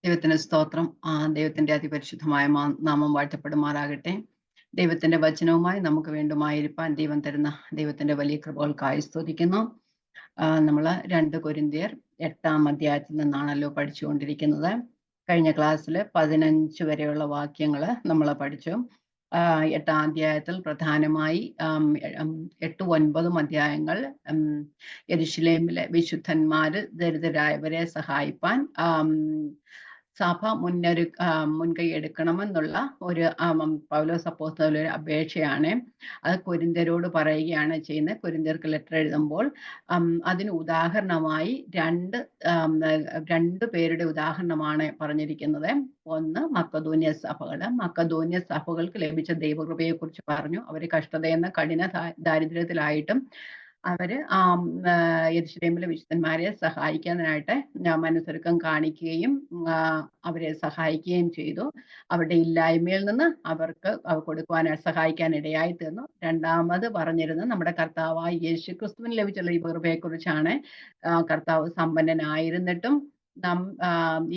ദൈവത്തിന് സ്തോത്രം. ദൈവത്തിന്റെ അതിപരിശുദ്ധമായ നാമം വാഴ്ത്തപ്പെടുമാറാകട്ടെ. ദൈവത്തിന്റെ വചനവുമായി നമുക്ക് വീണ്ടുമായിരിക്കാൻ ദൈവം തരുന്ന ദൈവത്തിന്റെ വലിയ കൃപകൾക്കായി സ്തുതിക്കുന്നു. നമ്മൾ 2 കൊരിന്ത്യർ 8-ാം അധ്യായത്തിൽ നിന്നാണല്ലോ പഠിച്ചുകൊണ്ടിരിക്കുന്നത്. കഴിഞ്ഞ ക്ലാസ്സിൽ 15 വരെയുള്ള വാക്യങ്ങൾ നമ്മൾ പഠിച്ചു. 8-ാം അധ്യായത്തിൽ പ്രധാനമായി 8, 9 അധ്യായങ്ങൾ യെരുശലേമിലെ വിശുദ്ധന്മാര് ദരിദ്രരായവരെ സഹായിപ്പാൻ സഭ മുൻകൈ എടുക്കണമെന്നുള്ള ഒരു പൗലോസ് അപ്പോസ്തലന്റെ ഒരു അപേക്ഷയാണ്. അത് കൊരിന്ത്യരോട് പറയുകയാണ് ചെയ്യുന്നത്. കൊരിന്ത്യർക്ക് ലെറ്റർ എഴുതുമ്പോൾ അതിന് ഉദാഹരണമായി രണ്ട് പേരുടെ ഉദാഹരണമാണ് പറഞ്ഞിരിക്കുന്നത്. ഒന്ന് മക്കദോന്യ സഭകൾക്ക് ലഭിച്ച ദൈവകൃപയെ കുറിച്ച് പറഞ്ഞു. അവര് കഷ്ടതയെന്ന കഠിന ദാരിദ്ര്യത്തിലായിട്ടും അവര് യെരുശലേമിലെ വിശുദ്ധന്മാരെ സഹായിക്കാനായിട്ട് മനസ്സൊരുക്കം കാണിക്കുകയും അവരെ സഹായിക്കുകയും ചെയ്തു. അവരുടെ ഇല്ലായ്മയിൽ നിന്ന് അവർക്ക് സഹായിക്കാൻ ഇടയായി തീർന്നു. രണ്ടാമത് പറഞ്ഞിരുന്നത് നമ്മുടെ കർത്താവായ യേശുക്രിസ്തുവിന് ലഭിച്ച ദൈവകൃപയെ കുറിച്ചാണ്. കർത്താവ് സമ്പന്നനായിരുന്നിട്ടും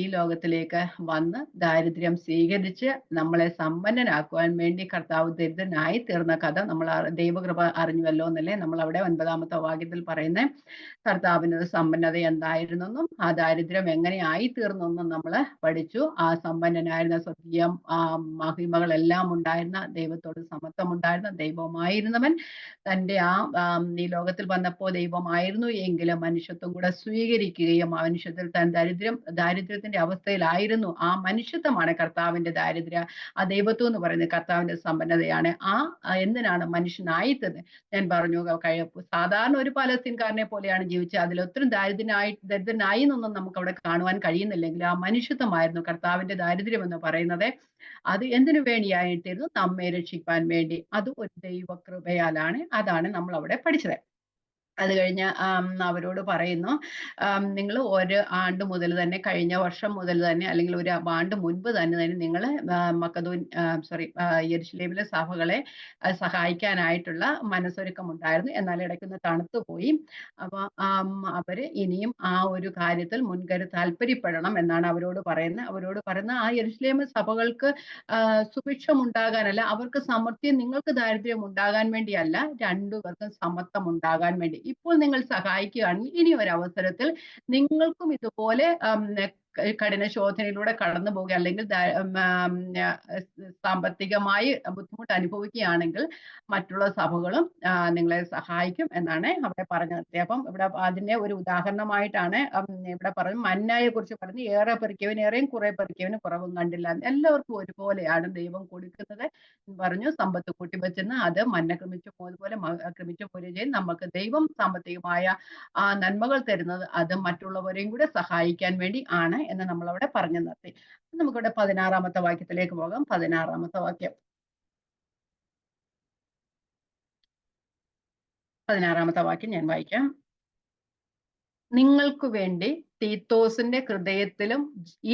ഈ ലോകത്തിലേക്ക് വന്ന് ദാരിദ്ര്യം സ്വീകരിച്ച് നമ്മളെ സമ്പന്നനാക്കുവാൻ വേണ്ടി കർത്താവ് ദരിദ്രനായി തീർന്ന കഥ നമ്മൾ ദൈവകൃപ അറിഞ്ഞുവല്ലോ എന്നല്ലേ നമ്മൾ അവിടെ 9-ാമത്തെ വാക്യത്തിൽ പറയുന്നത്. കർത്താവിന് സമ്പന്നത എന്തായിരുന്നെന്നും ആ ദാരിദ്ര്യം എങ്ങനെ ആയി തീർന്നെന്നും നമ്മൾ പഠിച്ചു. ആ സമ്പന്നനായിരുന്ന സ്വർഗീയ മഹിമകളെല്ലാം ഉണ്ടായിരുന്ന, ദൈവത്തോട് സമത്വം ഉണ്ടായിരുന്ന, ദൈവമായിരുന്നവൻ തൻ്റെ ഈ ലോകത്തിൽ വന്നപ്പോൾ ദൈവമായിരുന്നു എങ്കിലും മനുഷ്യത്വം കൂടെ സ്വീകരിക്കുകയും ആ മനുഷ്യത്തിൽ താൻ ദാരിദ്ര്യത്തിന്റെ അവസ്ഥയിലായിരുന്നു. ആ മനുഷ്യത്വമാണ് കർത്താവിന്റെ ദാരിദ്ര്യം. ആ ദൈവത്വം എന്ന് പറയുന്നത് കർത്താവിന്റെ സമ്പന്നതയാണ്. എന്തിനാണ് മനുഷ്യനായിത്തത്? ഞാൻ പറഞ്ഞു, സാധാരണ ഒരു പലസ്തീൻകാരനെ പോലെയാണ് ജീവിച്ചത്. അതിലൊത്തിരി ദരിദ്രനായി എന്നൊന്നും നമുക്ക് അവിടെ കാണുവാൻ കഴിയുന്നില്ലെങ്കിൽ ആ മനുഷ്യത്വമായിരുന്നു കർത്താവിന്റെ ദാരിദ്ര്യം എന്ന് പറയുന്നത്. അത് എന്തിനു വേണ്ടിയായിട്ടിരുന്നു? നമ്മെ രക്ഷിക്കാൻ വേണ്ടി. അത് ഒരു ദൈവകൃപയാലാണ്. അതാണ് നമ്മൾ അവിടെ പഠിച്ചത്. അത് കഴിഞ്ഞ് അവരോട് പറയുന്നു, നിങ്ങൾ ഒരു ആണ്ട് മുതൽ തന്നെ, കഴിഞ്ഞ വർഷം മുതൽ തന്നെ, അല്ലെങ്കിൽ ഒരു ആണ്ട് മുൻപ് തന്നെ നിങ്ങൾ യെരുശലേമിലെ സഭകളെ സഹായിക്കാനായിട്ടുള്ള മനസ്സൊരുക്കം ഉണ്ടായിരുന്നു. എന്നാൽ ഇടയ്ക്കൊന്ന് തണുത്തുപോയി. അപ്പൊ അവര് ഇനിയും ആ ഒരു കാര്യത്തിൽ താല്പര്യപ്പെടണം എന്നാണ് അവരോട് പറയുന്നത്. ആ യെരുശലേം സഭകൾക്ക് സുഭിക്ഷം ഉണ്ടാകാനല്ല, അവർക്ക് സമൃദ്ധിയും നിങ്ങൾക്ക് ദാരിദ്ര്യം ഉണ്ടാകാൻ വേണ്ടിയല്ല, രണ്ടുപേർക്കും സമത്വം ഉണ്ടാകാൻ വേണ്ടി. ഇപ്പോൾ നിങ്ങൾ സഹായിക്കുകയാണെങ്കിൽ ഇനി ഒരു അവസരത്തിൽ നിങ്ങൾക്കും ഇതുപോലെ കഠിന ശോധനയിലൂടെ കടന്നു പോകുക, അല്ലെങ്കിൽ സാമ്പത്തികമായി ബുദ്ധിമുട്ട് അനുഭവിക്കുകയാണെങ്കിൽ മറ്റുള്ള സഭകളും നിങ്ങളെ സഹായിക്കും എന്നാണ് അവിടെ പറഞ്ഞത്. അപ്പം ഇവിടെ അതിന്റെ ഒരു ഉദാഹരണമായിട്ടാണ് ഇവിടെ പറഞ്ഞു. മന്നായെ കുറിച്ച് പറഞ്ഞു, ഏറെ പെറുക്കിയവന് ഏറെയും കുറെ പെറുക്കിയവന് കുറവും കണ്ടില്ല. എല്ലാവർക്കും ഒരുപോലെയാണ് ദൈവം കൊടുക്കുന്നത് പറഞ്ഞു. സമ്പത്ത് കൂട്ടിവെച്ചെന്ന് അത് മന്ന ക്രമിച്ചു പോയതുപോലെ ക്രമിച്ചു പോരുകയും നമുക്ക് ദൈവം സാമ്പത്തികമായ നന്മകൾ തരുന്നത് അത് മറ്റുള്ളവരെയും കൂടെ സഹായിക്കാൻ വേണ്ടി ആണ് എന്ന് നമ്മൾ അവിടെ പറഞ്ഞു നിർത്തി. നമുക്കിവിടെ 16-ാമത്തെ വാക്യത്തിലേക്ക് പോകാം. 16-ാമത്തെ വാക്യം. 16-ാമത്തെ വാക്യം ഞാൻ വായിക്കാം. നിങ്ങൾക്ക് വേണ്ടി തീത്തോസിന്റെ ഹൃദയത്തിലും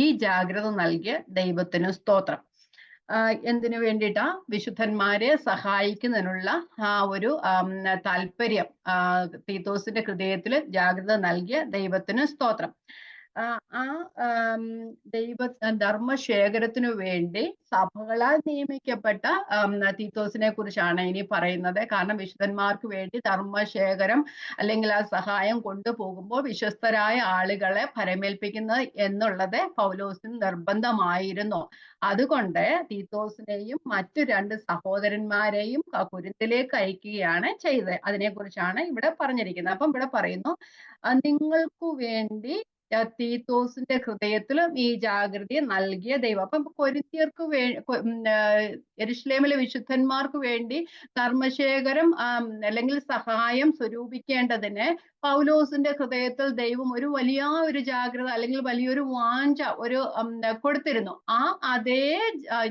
ഈ ജാഗ്രത നൽകിയ ദൈവത്തിന് സ്തോത്രം. എന്തിനു വേണ്ടിയിട്ടാ? വിശുദ്ധന്മാരെ സഹായിക്കുന്നതിനുള്ള ഒരു താല്പര്യം തീത്തോസിന്റെ ഹൃദയത്തിൽ ജാഗ്രത നൽകിയ ദൈവത്തിന് സ്തോത്രം. ധർമ്മശേഖരത്തിനു വേണ്ടി സഭകളാൽ നിയമിക്കപ്പെട്ട തീത്തോസിനെ കുറിച്ചാണ് ഇനി പറയുന്നത്. കാരണം വിശുദ്ധന്മാർക്ക് വേണ്ടി ധർമ്മശേഖരം അല്ലെങ്കിൽ ആ സഹായം കൊണ്ടുപോകുമ്പോൾ വിശ്വസ്തരായ ആളുകളെ ഫലമേൽപ്പിക്കുന്നത് എന്നുള്ളത് പൗലോസിന് നിർബന്ധമായിരുന്നു. അതുകൊണ്ട് തീത്തോസിനെയും മറ്റു 2 സഹോദരന്മാരെയും കൊരിന്തിലേക്ക് അയക്കുകയാണ് ചെയ്തത്. അതിനെക്കുറിച്ചാണ് ഇവിടെ പറഞ്ഞിരിക്കുന്നത്. അപ്പം ഇവിടെ പറയുന്നു, നിങ്ങൾക്കു വേണ്ടി തീത്തോസിന്റെ ഹൃദയത്തിലും ഈ ജാഗ്രത നൽകിയ ദൈവം. അപ്പം കൊരിന്ത്യർക്ക് യെരുശലേമിലെ വിശുദ്ധന്മാർക്ക് വേണ്ടി ധർമ്മശേഖരം അല്ലെങ്കിൽ സഹായം സ്വരൂപിക്കേണ്ടതിന് പൗലോസിന്റെ ഹൃദയത്തിൽ ദൈവം ഒരു വലിയ ജാഗ്രത അല്ലെങ്കിൽ വലിയൊരു വാഞ്ച കൊടുത്തിരുന്നു. അതേ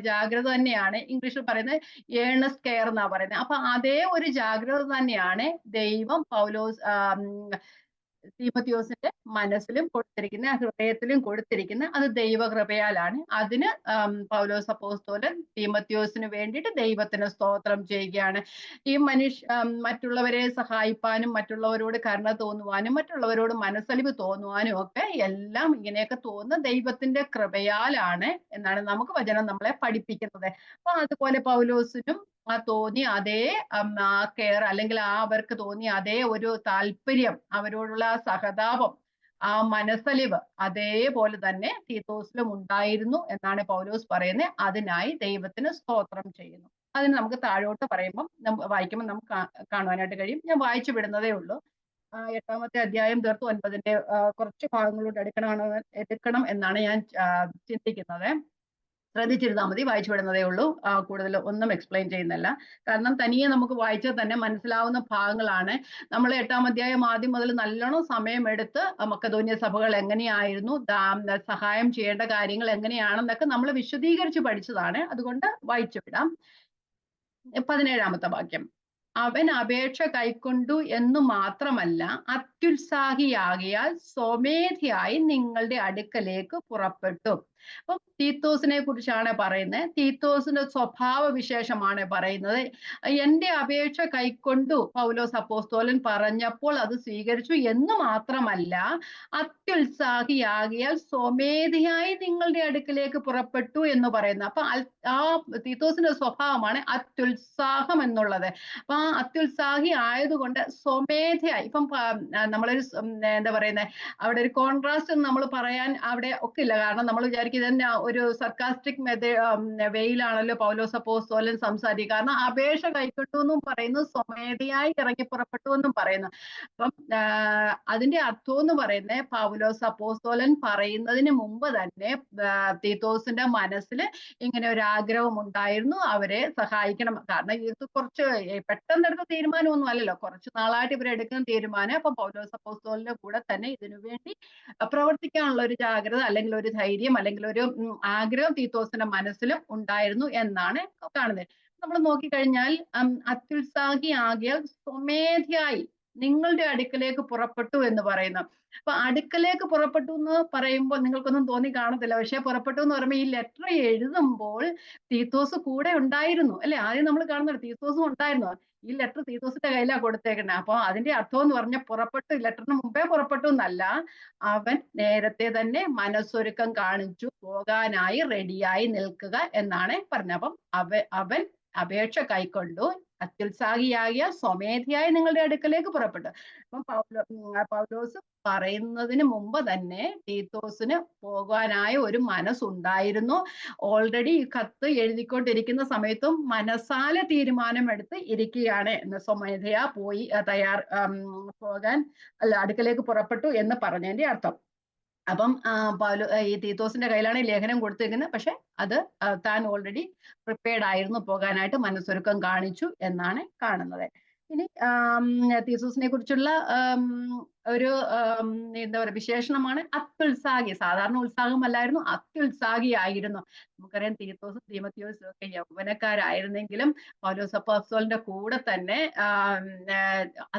ജാഗ്രത തന്നെയാണ് ഇംഗ്ലീഷിൽ പറയുന്നത് ഏണസ്റ്റ് കെയർ എന്നാ പറയുന്നത്. അപ്പൊ അതേ ഒരു ജാഗ്രത തന്നെയാണ് ദൈവം തീമോത്തിയോസിന്റെ മനസ്സിലും കൊടുത്തിരിക്കുന്ന, ഹൃദയത്തിലും കൊടുത്തിരിക്കുന്ന അത് ദൈവകൃപയാലാണ്. അതിന് പൗലോസ് അപ്പോസ്തലൻ തീമോത്തിയോസിന് വേണ്ടിയിട്ട് ദൈവത്തിന് സ്തോത്രം ചെയ്യുകയാണ്. ഈ മറ്റുള്ളവരെ സഹായിപ്പാനും മറ്റുള്ളവരോട് കരുണ തോന്നുവാനും മറ്റുള്ളവരോട് മനസ്സലിവ് തോന്നുവാനും ഒക്കെ എല്ലാം ഇങ്ങനെയൊക്കെ തോന്നുന്ന ദൈവത്തിന്റെ കൃപയാലാണ് എന്നാണ് നമുക്ക് വചനം നമ്മളെ പഠിപ്പിക്കുന്നത്. അപ്പൊ അതുപോലെ പൗലോസിനും തോന്നിയ അതേ കെയർ, അല്ലെങ്കിൽ അവർക്ക് തോന്നിയ അതേ ഒരു താല്പര്യം, അവരോടുള്ള സഹതാപം, ആ മനസ്സലിവ് അതേപോലെ തന്നെ തീത്തോസിലും ഉണ്ടായിരുന്നു എന്നാണ് പൗലോസ് പറയുന്നത്. അതിനായി ദൈവത്തിന് സ്തോത്രം ചെയ്യുന്നു. അതിന് നമുക്ക് താഴോട്ട് പറയുമ്പം വായിക്കുമ്പോൾ നമുക്ക് കാണുവാനായിട്ട് കഴിയും. ഞാൻ വായിച്ചു വിടുന്നതേ ഉള്ളൂ. 8-ാമത്തെ അധ്യായം തീർത്ത് 9-ന്റെ കുറച്ച് ഭാഗങ്ങളോട് എടുക്കണം എന്നാണ് ഞാൻ ചിന്തിക്കുന്നത്. ശ്രദ്ധിച്ചിരുന്നാൽ മതി, വായിച്ചു വിടുന്നതേ ഉള്ളൂ. കൂടുതൽ ഒന്നും എക്സ്പ്ലെയിൻ ചെയ്യുന്നില്ല. കാരണം തനിയെ നമുക്ക് വായിച്ചാൽ തന്നെ മനസ്സിലാവുന്ന ഭാഗങ്ങളാണ്. നമ്മൾ 8-ാം അധ്യായം ആദ്യം മുതൽ നല്ലോണം സമയമെടുത്ത് മക്കതോന്യ സഭകൾ എങ്ങനെയായിരുന്നു, സഹായം ചെയ്യേണ്ട കാര്യങ്ങൾ എങ്ങനെയാണെന്നൊക്കെ നമ്മൾ വിശദീകരിച്ച് പഠിച്ചതാണ്. അതുകൊണ്ട് വായിച്ചു വിടാം. 17-ാമത്തെ വാക്യം. അവൻ അപേക്ഷ കൈക്കൊണ്ടു എന്നു മാത്രമല്ല, അത്യുത്സാഹിയാകിയാൽ സ്വമേധയായി നിങ്ങളുടെ അടുക്കലേക്ക് പുറപ്പെട്ടു. അപ്പം തീത്തോസിനെ കുറിച്ചാണ് പറയുന്നത്. തീത്തോസിന്റെ സ്വഭാവ വിശേഷമാണ് പറയുന്നത്. എന്റെ അപേക്ഷ കൈക്കൊണ്ടു പൗലോസ് അപ്പോസ്തലൻ പറഞ്ഞപ്പോൾ അത് സ്വീകരിച്ചു എന്ന് മാത്രമല്ല, അത്യുത്സാഹിയാകിയാൽ സ്വമേധയായി നിങ്ങളുടെ അടുക്കിലേക്ക് പുറപ്പെട്ടു എന്ന് പറയുന്നത്. അപ്പൊ ആ തീത്തോസിന്റെ സ്വഭാവമാണ് അത്യുത്സാഹം എന്നുള്ളത്. അപ്പൊ ആ അത്യുത്സാഹി ആയതുകൊണ്ട് സ്വമേധയായി, ഇപ്പം നമ്മളൊരു എന്താ പറയുന്നത്, അവിടെ ഒരു കോൺട്രാസ്റ്റ് നമ്മൾ പറയാൻ അവിടെ ഒക്കില്ല. കാരണം നമ്മൾ വിചാരിക്കും ഇതന്നെ ഒരു സർക്കാസ്റ്റിക് വേയിലാണല്ലോ പൗലോസ് അപ്പോസ്തലൻ സംസാരിക്കുക. കാരണം അപേക്ഷ കൈക്കൊണ്ടു എന്നും പറയുന്നു, സ്വമേധയായി ഇറങ്ങി പുറപ്പെട്ടു എന്നും പറയുന്നു. അപ്പം അതിന്റെ അർത്ഥം എന്ന് പറയുന്നത്, പൗലോസ് അപ്പോസ്തലൻ പറയുന്നതിന് മുമ്പ് തന്നെ തീത്തോസിന്റെ മനസ്സിൽ ഇങ്ങനെ ഒരു ആഗ്രഹം ഉണ്ടായിരുന്നു, അവരെ സഹായിക്കണം. കാരണം ഇത് കുറച്ച് പെട്ടെന്നെടുത്ത തീരുമാനമൊന്നും അല്ലല്ലോ, കുറച്ച് നാളായിട്ട് ഇവരെടുക്കുന്ന തീരുമാനം. അപ്പൊ പൗലോസ് അപ്പോസ്തലന്റെ കൂടെ തന്നെ ഇതിനു വേണ്ടി പ്രവർത്തിക്കാനുള്ള ഒരു ജാഗ്രത, അല്ലെങ്കിൽ ഒരു ധൈര്യം, അല്ലെങ്കിൽ ഒരു ആഗ്രഹം തീത്തോസിന്റെ മനസ്സിലും ഉണ്ടായിരുന്നു എന്നാണ് കാണുന്നത്. നമ്മൾ നോക്കിക്കഴിഞ്ഞാൽ അത്യുത്സാഹി ആകിയാൽ സ്വമേധയായി നിങ്ങളുടെ അടുക്കലേക്ക് പുറപ്പെട്ടു എന്ന് പറയുന്നു. അപ്പൊ അടുക്കലേക്ക് പുറപ്പെട്ടു എന്ന് പറയുമ്പോൾ നിങ്ങൾക്കൊന്നും തോന്നി കാണത്തില്ല. പക്ഷെ പുറപ്പെട്ടു എന്ന് പറയുമ്പോൾ ഈ ലെറ്റർ എഴുതുമ്പോൾ തീത്തോസ് കൂടെ ഉണ്ടായിരുന്നു അല്ലെ. ആദ്യം നമ്മൾ കാണുന്നത് തീത്തോസും ഉണ്ടായിരുന്നു. ഈ ലെറ്റർ തീത്തോസിന്റെ കയ്യിലാണ് കൊടുത്തേക്കുന്നത്. അപ്പൊ അതിന്റെ അർത്ഥം എന്ന് പറഞ്ഞാൽ പുറപ്പെട്ടു, ലെറ്ററിന് മുമ്പേ പുറപ്പെട്ടു എന്നല്ല, അവൻ നേരത്തെ തന്നെ മനസ്സൊരുക്കം കാണിച്ചു പോകാനായി റെഡിയായി നിൽക്കുക എന്നാണ് പറഞ്ഞത്. അപ്പം അവൻ അപേക്ഷ കൈക്കൊണ്ടു, അത്യുത്സാഹിയാകിയ സ്വമേധയായി നിങ്ങളുടെ അടുക്കലേക്ക് പുറപ്പെട്ടു. അപ്പം പൗലോസ് പറയുന്നതിന് മുമ്പ് തന്നെ തീത്തോസിന് പോകാനായ ഒരു മനസ്സുണ്ടായിരുന്നു. ഓൾറെഡി ഈ കത്ത് എഴുതിക്കൊണ്ടിരിക്കുന്ന സമയത്തും മനസ്സാലെ തീരുമാനമെടുത്ത് ഇരിക്കുകയാണ്. സ്വമേധയാ പോയി പോകാൻ അടുക്കലേക്ക് പുറപ്പെട്ടു എന്ന് പറഞ്ഞതിന്റെ അർത്ഥം. അപ്പം ഈ തീത്തോസിന്റെ കയ്യിലാണ് ഈ ലേഖനം കൊടുത്തിരിക്കുന്നത്. പക്ഷെ അത് താൻ ഓൾറെഡി പ്രിപ്പയർഡ് ആയിരുന്നു, പോകാനായിട്ട് മനസ്സൊരുക്കം കാണിച്ചു എന്നാണ് കാണുന്നത്. ഇനി തീത്തോസിനെ കുറിച്ചുള്ള ഒരു എന്താ പറയുക വിശേഷണമാണ് അത്യുത്സാഹി. സാധാരണ ഉത്സാഹമല്ലായിരുന്നു, അത്യുത്സാഹി ആയിരുന്നു. നമുക്കറിയാം തീത്തോസും തീമോത്തിയോസും ഒക്കെ യൗവനക്കാരായിരുന്നെങ്കിലും പൗലോസ് അപ്പോസ്തലന്റെ കൂടെ തന്നെ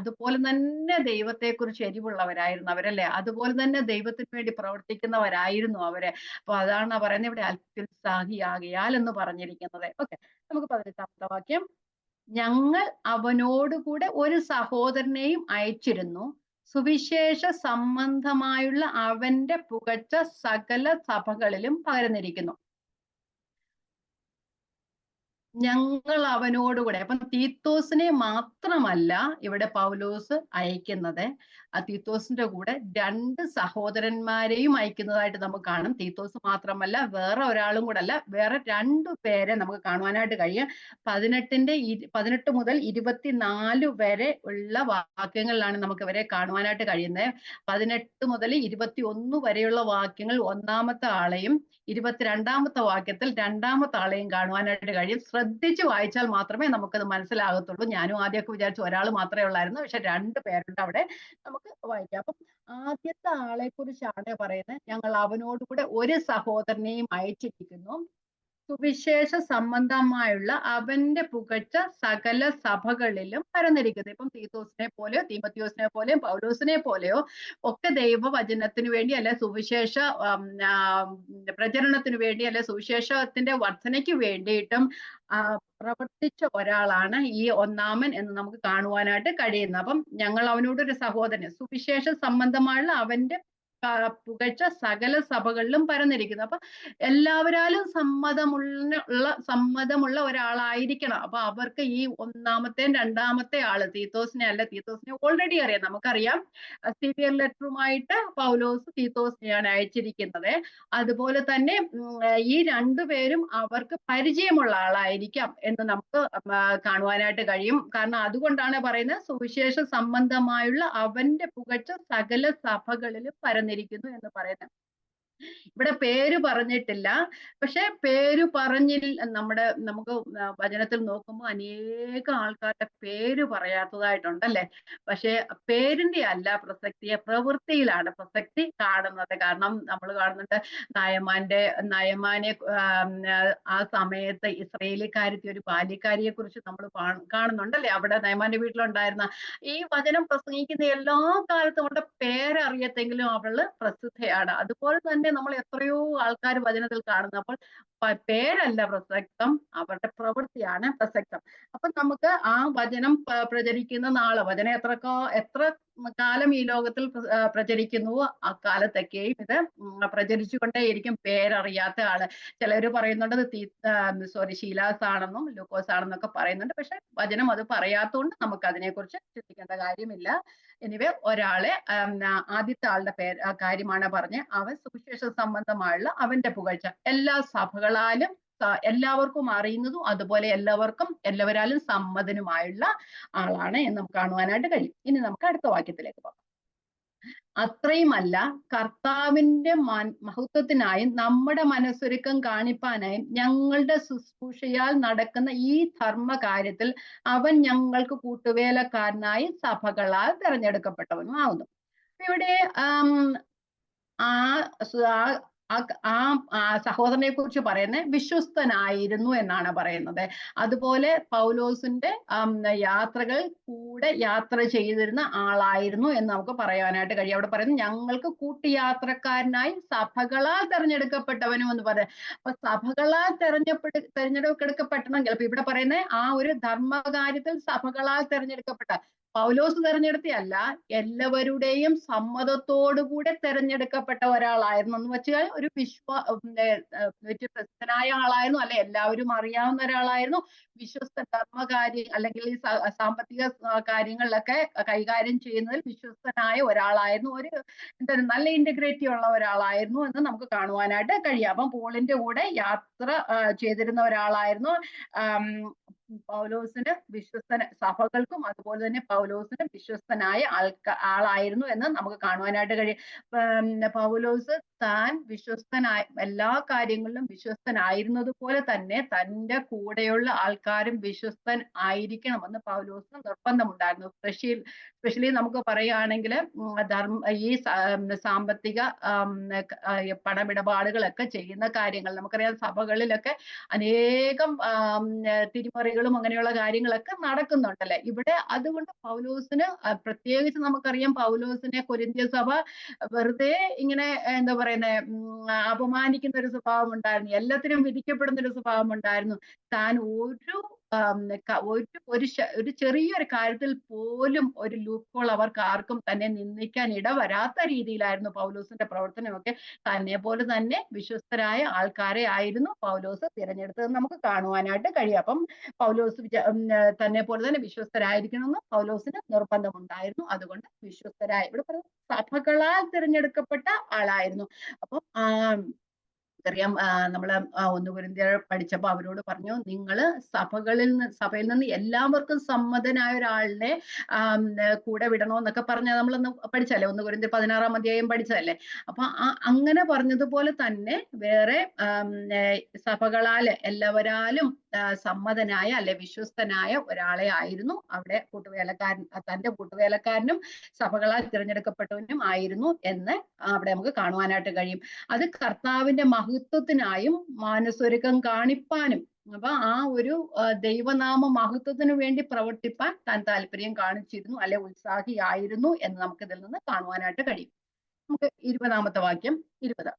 അതുപോലെ തന്നെ ദൈവത്തെക്കുറിച്ച് എരിവുള്ളവരായിരുന്നു അവരല്ലേ. അതുപോലെ തന്നെ ദൈവത്തിന് വേണ്ടി പ്രവർത്തിക്കുന്നവരായിരുന്നു അവര്. അപ്പൊ അതാണ് പറയുന്നത് ഇവിടെ അത്യുത്സാഹിയാകിയാൽ എന്ന് പറഞ്ഞിരിക്കുന്നത്. ഓക്കെ, നമുക്ക് 18-ാമത്തെ വാക്യം. ഞങ്ങൾ അവനോടുകൂടെ ഒരു സഹോദരനെയും അയച്ചിരുന്നു, സുവിശേഷ സംബന്ധമായുള്ള അവന്റെ പുകഴ്ച സകല സഭകളിലും പകർന്നിരിക്കുന്നു. ഞങ്ങൾ അവനോടുകൂടെ, അപ്പം തീത്തോസിനെ മാത്രമല്ല ഇവിടെ പൗലോസ് അയക്കുന്നത്, ആ തീത്തോസിന്റെ കൂടെ 2 സഹോദരന്മാരെയും അയക്കുന്നതായിട്ട് നമുക്ക് കാണും. തീത്തോസ് മാത്രമല്ല, വേറെ ഒരാളും കൂടെ അല്ല, വേറെ 2 പേരെ നമുക്ക് കാണുവാനായിട്ട് കഴിയും. 18 മുതൽ 24 വരെ ഉള്ള വാക്യങ്ങളിലാണ് നമുക്ക് ഇവരെ കാണുവാനായിട്ട് കഴിയുന്നത്. 18 മുതൽ 21 വരെയുള്ള വാക്യങ്ങൾ ഒന്നാമത്തെ ആളെയും 22-ാമത്തെ വാക്യത്തിൽ 2-ാമത്തെ ആളെയും കാണുവാനായിട്ട് കഴിയും. ശ്രദ്ധിച്ച് വായിച്ചാൽ മാത്രമേ നമുക്കത് മനസ്സിലാകത്തുള്ളൂ. ഞാനും ആദ്യമൊക്കെ വിചാരിച്ചു ഒരാൾ മാത്രമേ ഉള്ളായിരുന്നു, പക്ഷെ 2 പേരുണ്ട് അവിടെ. നമുക്ക് വായിക്കാം. അപ്പം ആദ്യത്തെ ആളെ കുറിച്ചാണ് പറയുന്നത്, ഞങ്ങൾ അവനോടുകൂടെ ഒരു സഹോദരനെയും അയച്ചിരിക്കുന്നു. സുവിശേഷ സംബന്ധമായുള്ള അവന്റെ പുകഴ്ച സകല സഭകളിലും പരന്നിരിക്കുന്നത്. ഇപ്പം തീത്തോസിനെ പോലെയോ തീമോഥെയോസിനെ പോലെയോ പൗലോസിനെ പോലെയോ ഒക്കെ ദൈവവചനത്തിന് വേണ്ടി അല്ലെ സുവിശേഷ പ്രചരണത്തിന് വേണ്ടി അല്ലെ സുവിശേഷത്തിന്റെ വർധനയ്ക്ക് വേണ്ടിയിട്ടും പ്രവർത്തിച്ച ഒരാളാണ് ഈ ഒന്നാമൻ എന്ന് നമുക്ക് കാണുവാനായിട്ട് കഴിയുന്നത്. അപ്പം ഞങ്ങൾ അവനോടൊരു സഹോദരൻ സുവിശേഷ സംബന്ധമായുള്ള അവന്റെ പുകഴ്ച സകല സഭകളിലും പരന്നിരിക്കുന്നു. അപ്പൊ എല്ലാവരാലും സമ്മതമുള്ള ഒരാളായിരിക്കണം. അപ്പൊ അവർക്ക് ഈ ഒന്നാമത്തെ രണ്ടാമത്തെ ആള് തീത്തോസിനെ ഓൾറെഡി അറിയാം, നമുക്കറിയാം. സിവിയർ ലെറ്ററുമായിട്ട് പൗലോസ് തീത്തോസിനെയാണ് അയച്ചിരിക്കുന്നത്. അതുപോലെ തന്നെ ഈ രണ്ടുപേരും അവർക്ക് പരിചയമുള്ള ആളായിരിക്കാം എന്ന് നമുക്ക് കാണുവാനായിട്ട് കഴിയും. കാരണം അതുകൊണ്ടാണ് പറയുന്നത് സുവിശേഷ സംബന്ധമായുള്ള അവന്റെ പുകഴ്ച സകല സഭകളിലും പരന്നിരിക്കുന്നു എന്ന് പറയുന്നത്. ഇവിടെ പേര് പറഞ്ഞിട്ടില്ല, പക്ഷെ പേര് പറഞ്ഞില്ല. നമുക്ക് വചനത്തിൽ നോക്കുമ്പോൾ അനേക ആൾക്കാരുടെ പേര് പറയാത്തതായിട്ടുണ്ടല്ലേ. പക്ഷെ പേരിന്റെ അല്ല പ്രസക്തിയെ, പ്രവൃത്തിയിലാണ് പ്രസക്തി കാണുന്നത്. കാരണം നമ്മൾ കാണുന്നുണ്ട് നയമാനെ ആ സമയത്ത് ഇസ്രയേലിക്കാരത്തി ഒരു ബാല്യക്കാരിയെ കുറിച്ച് നമ്മൾ കാണുന്നുണ്ടല്ലേ. അവിടെ നയമാന്റെ വീട്ടിലുണ്ടായിരുന്ന ഈ വചനം പ്രസംഗിക്കുന്ന എല്ലാ കാലത്തും അവളുടെ പേരറിയത്തെങ്കിലും അവള് പ്രസിദ്ധയാണ്. അതുപോലെ തന്നെ നമ്മൾ എത്രയോ ആൾക്കാർ വചനത്തിൽ കാണുന്നു. അപ്പോൾ പേരല്ല പ്രസക്തം, അവരുടെ പ്രവൃത്തിയാണ് പ്രസക്തം. അപ്പൊ നമുക്ക് ആ വചനം പ്രചരിക്കുന്ന വചനം എത്ര കാലം ഈ ലോകത്തിൽ പ്രചരിക്കുന്നുവോ അക്കാലത്തൊക്കെയും ഇത് പ്രചരിച്ചുകൊണ്ടേയിരിക്കും. പേരറിയാത്ത ആള് ചിലര് പറയുന്നുണ്ട് ശീലാസ് ആണെന്നും ലൂക്കോസ് ആണെന്നൊക്കെ പറയുന്നുണ്ട്. പക്ഷെ വചനം അത് പറയാത്തതുകൊണ്ട് നമുക്ക് അതിനെക്കുറിച്ച് ചിന്തിക്കേണ്ട കാര്യമില്ല. എനിവേ ഒരാളെ ആദ്യത്തെ ആളുടെ കാര്യമാണ് പറഞ്ഞ് അവൻ സുവിശേഷ സംബന്ധമായുള്ള അവന്റെ പുകഴ്ച എല്ലാ സഭകളാലും എല്ലാവർക്കും അറിയുന്നതും അതുപോലെ എല്ലാവരാലും സമ്മതനുമായുള്ള ആളാണ് എന്ന് നമുക്ക് കാണുവാനായിട്ട് കഴിയും. ഇനി നമുക്ക് അടുത്ത വാക്യത്തിലേക്ക് പോകാം. അത്രയുമല്ല, കർത്താവിന്റെ മഹത്വത്തിനായും നമ്മുടെ മനസ്സൊരുക്കം കാണിപ്പാനായും ഞങ്ങളുടെ ശുശ്രൂഷയാൽ നടക്കുന്ന ഈ ധർമ്മകാര്യത്തിൽ അവൻ ഞങ്ങൾക്ക് കൂട്ടുവേലക്കാരനായി സഭകളാൽ തിരഞ്ഞെടുക്കപ്പെട്ടവനും ആവുന്നു. ഇവിടെ ആ സഹോദരനെ കുറിച്ച് പറയുന്നത് വിശ്വസ്തനായിരുന്നു എന്നാണ് പറയുന്നത്. അതുപോലെ പൗലോസിന്റെ യാത്രകൾ കൂടെ യാത്ര ചെയ്തിരുന്ന ആളായിരുന്നു എന്ന് നമുക്ക് പറയാനായിട്ട് കഴിയും. അവിടെ പറയുന്നത് ഞങ്ങൾക്ക് കൂട്ടുയാത്രക്കാരനായി സഭകളാൽ തെരഞ്ഞെടുക്കപ്പെട്ടവനും എന്ന് പറയുന്നത്. അപ്പൊ സഭകളാൽ തെരഞ്ഞെടുക്കപ്പെടണമെങ്കിൽ അപ്പൊ ഇവിടെ പറയുന്നത് ആ ഒരു ധർമ്മകാര്യത്തിൽ സഭകളാൽ തെരഞ്ഞെടുക്കപ്പെട്ട പൗലോസ് തെരഞ്ഞെടുത്തയല്ല, എല്ലാവരുടെയും സമ്മതത്തോടുകൂടെ തെരഞ്ഞെടുക്കപ്പെട്ട ഒരാളായിരുന്നു എന്ന് വെച്ചാൽ ഒരു പ്രസിദ്ധനായ ആളായിരുന്നു, അല്ലെ എല്ലാവരും അറിയാവുന്ന ഒരാളായിരുന്നു. വിശ്വസ്ത അല്ലെങ്കിൽ ഈ സാമ്പത്തിക കാര്യങ്ങളിലൊക്കെ കൈകാര്യം ചെയ്യുന്നതിൽ വിശ്വസ്തനായ ഒരാളായിരുന്നു. നല്ല ഇന്റഗ്രിറ്റി ഉള്ള ഒരാളായിരുന്നു എന്ന് നമുക്ക് കാണുവാനായിട്ട് കഴിയാം. അപ്പം പോളിന്റെ കൂടെ യാത്ര ചെയ്തിരുന്ന ഒരാളായിരുന്നു. പൗലോസിന് സഭകൾക്കും അതുപോലെ തന്നെ പൗലോസിന് വിശ്വസ്തനായ ആളായിരുന്നു എന്ന് നമുക്ക് കാണുവാനായിട്ട് കഴിയും. പൗലോസ് താൻ എല്ലാ കാര്യങ്ങളിലും വിശ്വസ്തനായിരുന്നത് പോലെ തന്നെ തൻ്റെ കൂടെയുള്ള ആൾക്കാരും വിശ്വസ്തൻ ആയിരിക്കണമെന്ന് പൗലോസിന് നിർബന്ധമുണ്ടായിരുന്നു. സ്പെഷ്യലി നമുക്ക് പറയുകയാണെങ്കിൽ ഈ സാമ്പത്തിക പണമിടപാടുകളൊക്കെ ചെയ്യുന്ന കാര്യങ്ങൾ നമുക്കറിയാം. സഭകളിലൊക്കെ അനേകം തിരിമറികളും അങ്ങനെയുള്ള കാര്യങ്ങളൊക്കെ നടക്കുന്നുണ്ടല്ലേ ഇവിടെ. അതുകൊണ്ട് പൗലോസിന് പ്രത്യേകിച്ച് നമുക്കറിയാം, പൗലോസിനെ കൊരിന്ത്യ സഭ വെറുതെ ഇങ്ങനെ എന്താ പറയുന്നത് അപമാനിക്കുന്ന ഒരു സ്വഭാവം ഉണ്ടായിരുന്നു. എല്ലാത്തിനും വിധിക്കപ്പെടുന്ന ഒരു സ്വഭാവം ഉണ്ടായിരുന്നു. താൻ ഒരു ചെറിയൊരു കാര്യത്തിൽ പോലും ഒരു ലൂപ്പ് ഹോൾ അവർക്ക് ആർക്കും തന്നെ നിന്ദിക്കാൻ ഇടവരാത്ത രീതിയിലായിരുന്നു പൗലോസിന്റെ പ്രവർത്തനമൊക്കെ. തന്നെ പോലെ തന്നെ വിശ്വസ്തരായ ആൾക്കാരെ ആയിരുന്നു പൗലോസ് തിരഞ്ഞെടുത്തതെന്ന് നമുക്ക് കാണുവാനായിട്ട് കഴിയും. അപ്പം പൗലോസ് തന്നെ പോലെ തന്നെ വിശ്വസ്തരായിരിക്കണമെന്ന് പൗലോസിന് നിർബന്ധമുണ്ടായിരുന്നു. അതുകൊണ്ട് ഇവിടെ സഭകളാൽ തിരഞ്ഞെടുക്കപ്പെട്ട ആളായിരുന്നു. അപ്പം അറിയാം, നമ്മള് 1 കൊരിന്ത്യർ പഠിച്ചപ്പോ അവരോട് പറഞ്ഞു, നിങ്ങള് സഭയിൽ നിന്ന് എല്ലാവർക്കും സമ്മതനായ ഒരാളിനെ കൂടെ വിടണമെന്നൊക്കെ പറഞ്ഞ നമ്മളൊന്ന് പഠിച്ചല്ലേ, 1 കൊരിന്ത്യർ 16-ാം അധ്യായം പഠിച്ചതല്ലേ. അപ്പൊ അങ്ങനെ പറഞ്ഞതുപോലെ തന്നെ വേറെ സഭകളാല് എല്ലാവരാലും സമ്മതനായ അല്ലെ വിശ്വസ്തനായ ഒരാളെ ആയിരുന്നു അവിടെ തന്റെ കൂട്ടുവേലക്കാരനും സഭകളാൽ തിരഞ്ഞെടുക്കപ്പെട്ടവനും ആയിരുന്നു എന്ന് അവിടെ നമുക്ക് കാണുവാനായിട്ട് കഴിയും. അത് കർത്താവിന്റെ മഹത്വത്തിനായും മനസ്സൊരുക്കം കാണിപ്പാനും. അപ്പൊ ആ ഒരു ദൈവനാമ മഹത്വത്തിന് വേണ്ടി പ്രവർത്തിപ്പാൻ താൻ താല്പര്യം കാണിച്ചിരുന്നു, അല്ലെ ഉത്സാഹിയായിരുന്നു എന്ന് നമുക്ക് ഇതിൽ നിന്ന് കാണുവാനായിട്ട് കഴിയും. നമുക്ക് 20-ാമത്തെ വാക്യം 20.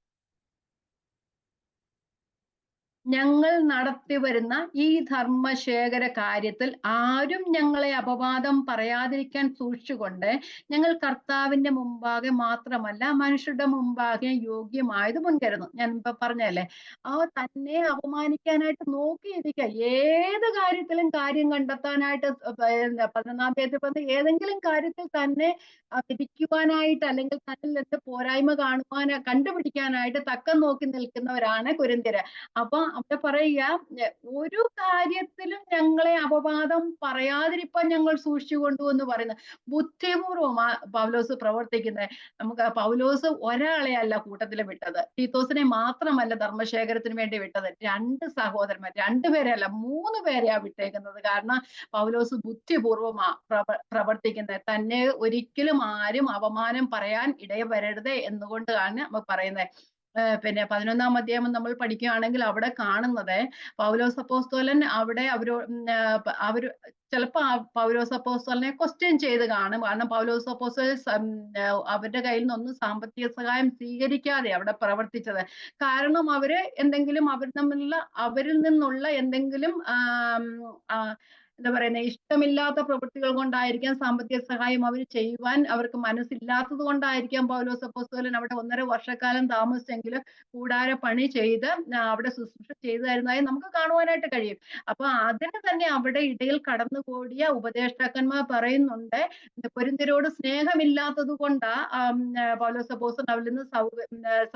ഞങ്ങൾ നടത്തി വരുന്ന ഈ ധർമ്മശേഖര കാര്യത്തിൽ ആരും ഞങ്ങളെ അപവാദം പറയാതിരിക്കാൻ സൂക്ഷിച്ചുകൊണ്ട് ഞങ്ങൾ കർത്താവിന്റെ മുമ്പാകെ മാത്രമല്ല മനുഷ്യരുടെ മുമ്പാകെ യോഗ്യമായത് മുൻകരുന്നു. ഞാൻ ഇപ്പൊ പറഞ്ഞല്ലേ, ആ തന്നെ അപമാനിക്കാനായിട്ട് നോക്കിയിരിക്കുക. ഏത് കാര്യത്തിലും കാര്യം കണ്ടെത്താനായിട്ട് 11-ാം അധ്യായത്തിൽ പറഞ്ഞ ഏതെങ്കിലും കാര്യത്തിൽ തന്നെ വിധിക്കുവാനായിട്ട് അല്ലെങ്കിൽ തന്നിൽ എന്ത് പോരായ്മ കണ്ടുപിടിക്കാനായിട്ട് തക്കം നോക്കി നിൽക്കുന്നവരാണ് കൊരിന്ത്യര്. അപ്പൊ അവിടെ പറയുക, ഒരു കാര്യത്തിലും ഞങ്ങളെ അപവാദം പറയാതിരിക്കാൻ ഞങ്ങൾ സൂക്ഷിച്ചുകൊണ്ടു എന്ന് പറയുന്നത് ബുദ്ധിപൂർവ്വമാ പൗലോസ് പ്രവർത്തിക്കുന്നത്. നമുക്ക് പൗലോസ് ഒരാളെ അല്ല കൂട്ടത്തിൽ വിട്ടത്, തീത്തോസിനെ മാത്രമല്ല ധർമ്മശേഖരത്തിന് വേണ്ടി വിട്ടത്, 2 സഹോദരന്മാർ, 2 പേരെയല്ല 3 പേരെയാ വിട്ടേക്കുന്നത്. കാരണം പൗലോസ് ബുദ്ധിപൂർവ്വമാ പ്രവർത്തിക്കുന്നത്. തന്നെ ഒരിക്കലും ആരും അപമാനം പറയാൻ ഇടവരരുത് എന്നുകൊണ്ടാണ് നമ്മൾ പറയുന്നത്. പിന്നെ 11-ാം അധ്യായം നമ്മൾ പഠിക്കുകയാണെങ്കിൽ അവിടെ കാണുന്നത് പൗലോസ് അപ്പോസ്തലൻ അവിടെ അവര് ചിലപ്പോ പൗലോസ് അപ്പോസ്തലനെ ക്വസ്റ്റ്യൻ ചെയ്ത് കാണും. കാരണം പൗലോസ് അപ്പോസ്തലൻ അവരുടെ കയ്യിൽ നിന്നൊന്നും സാമ്പത്തിക സഹായം സ്വീകരിക്കാതെ അവിടെ പ്രവർത്തിച്ചത്. കാരണം അവര് എന്തെങ്കിലും അവരിൽ നിന്നുള്ള എന്തെങ്കിലും എന്താ പറയുന്നത്, ഇഷ്ടമില്ലാത്ത പ്രവൃത്തികൾ കൊണ്ടായിരിക്കാം സാമ്പത്തിക സഹായം അവർ ചെയ്യുവാൻ അവർക്ക് മനസ്സില്ലാത്തത് കൊണ്ടായിരിക്കാം പൗലോസ് അപ്പോസ്തലൻ അവിടെ 1.5 വർഷക്കാലം താമസിച്ചെങ്കിൽ കൂടാര പണി ചെയ്ത് അവിടെ ശുശ്രൂഷ ചെയ്തു തരുന്നതായി നമുക്ക് കാണുവാനായിട്ട് കഴിയും. അപ്പൊ അതിന് തന്നെ അവിടെ ഇടയിൽ കടന്നുകൂടിയ ഉപദേഷ്ടാക്കന്മാർ പറയുന്നുണ്ട്, കൊരിന്ത്യരോട് സ്നേഹമില്ലാത്തത് കൊണ്ടാ പൗലോസ് അപ്പോസ്തലൻ അവരിൽ നിന്ന്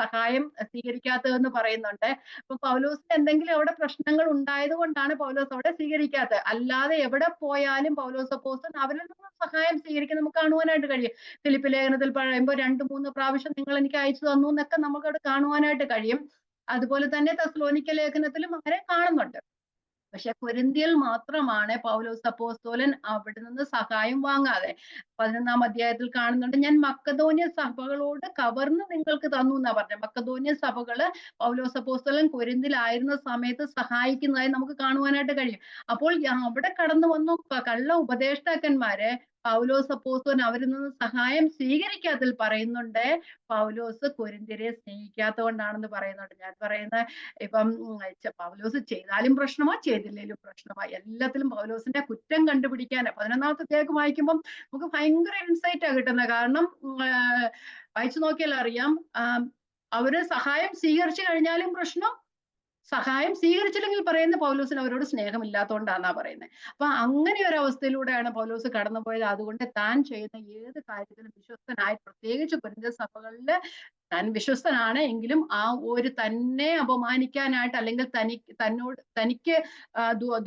സഹായം സ്വീകരിക്കാത്തതെന്ന് പറയുന്നുണ്ട്. അപ്പൊ പൗലോസിന് എന്തെങ്കിലും അവിടെ പ്രശ്നങ്ങൾ ഉണ്ടായത് കൊണ്ടാണ് പൗലോസ് അവിടെ സ്വീകരിക്കാത്തത്. അല്ലാതെ എവിടെ പോയാലും പൗലോസ് അപ്പോസ്തലൻ അവരിൽ നിന്ന് സഹായം സ്വീകരിക്കാൻ നമുക്ക് കാണുവാനായിട്ട് കഴിയും. ഫിലിപ്പി ലേഖനത്തിൽ പറയുമ്പോൾ 2-3 പ്രാവശ്യം നിങ്ങൾ എനിക്ക് അയച്ചു തന്നു എന്നൊക്കെ നമുക്ക് അവിടെ കാണുവാനായിട്ട് കഴിയും. അതുപോലെ തന്നെ തെസ്സലോനിക്ക ലേഖനത്തിലും അങ്ങനെ കാണുന്നുണ്ട്. പക്ഷെ കൊരിന്ത്യയിൽ മാത്രമാണ് പൗലോസ് അപ്പോസ്തലൻ അവിടെ നിന്ന് സഹായം വാങ്ങാതെ. 11-ാം അധ്യായത്തിൽ കാണുന്നുണ്ട്, ഞാൻ മക്കതോന്യ സഭകളോട് കവർന്ന് നിങ്ങൾക്ക് തന്നു എന്നാ പറഞ്ഞത്. മക്കതോന്യ സഭകള് പൗലോസ് അപ്പോസ്തലൻ കൊരിന്തിലായിരുന്ന സമയത്ത് സഹായിക്കുന്നതായി നമുക്ക് കാണുവാനായിട്ട് കഴിയും. അപ്പോൾ അവിടെ കടന്നു വന്നു കള്ള ഉപദേഷ്ടാക്കന്മാര് പൗലോസ് അപ്പോസ്തലൻ അവരിൽ നിന്ന് സഹായം സ്വീകരിക്കാത്തിൽ പറയുന്നുണ്ട് പൗലോസ് കൊരിന്ത്യരെ സ്നേഹിക്കാത്ത കൊണ്ടാണെന്ന് പറയുന്നുണ്ട്. ഞാൻ പറയുന്ന ഇപ്പം പൗലോസ് ചെയ്താലും പ്രശ്നമാ, ചെയ്തില്ലേലും പ്രശ്നമാ, എല്ലാത്തിലും പൗലോസിന്റെ കുറ്റം കണ്ടുപിടിക്കാൻ 11-ാമത്തെ അധ്യായം വായിക്കുമ്പം നമുക്ക് ഭയങ്കര ഇൻസൈറ്റാ കിട്ടുന്നത്. കാരണം വായിച്ചു നോക്കിയാൽ അറിയാം, അവര് സഹായം സ്വീകരിച്ചു കഴിഞ്ഞാലും പ്രശ്നം, സഹായം സ്വീകരിച്ചില്ലെങ്കിൽ പറയുന്ന പൗലോസിന് അവരോട് സ്നേഹമില്ലാത്തതുകൊണ്ടാന്നാ പറയുന്നത്. അപ്പൊ അങ്ങനെ ഒരു അവസ്ഥയിലൂടെയാണ് പൗലോസ് കടന്നുപോയത്. അതുകൊണ്ട് താൻ ചെയ്യുന്ന ഏത് കാര്യത്തിലും വിശ്വസ്തനായി, പ്രത്യേകിച്ച് കൊരിന്ത്യ സഭകളില് താൻ വിശ്വസ്തനാണ് എങ്കിലും ആ ഒരു തന്നെ അപമാനിക്കാനായിട്ട് അല്ലെങ്കിൽ തനിക്ക്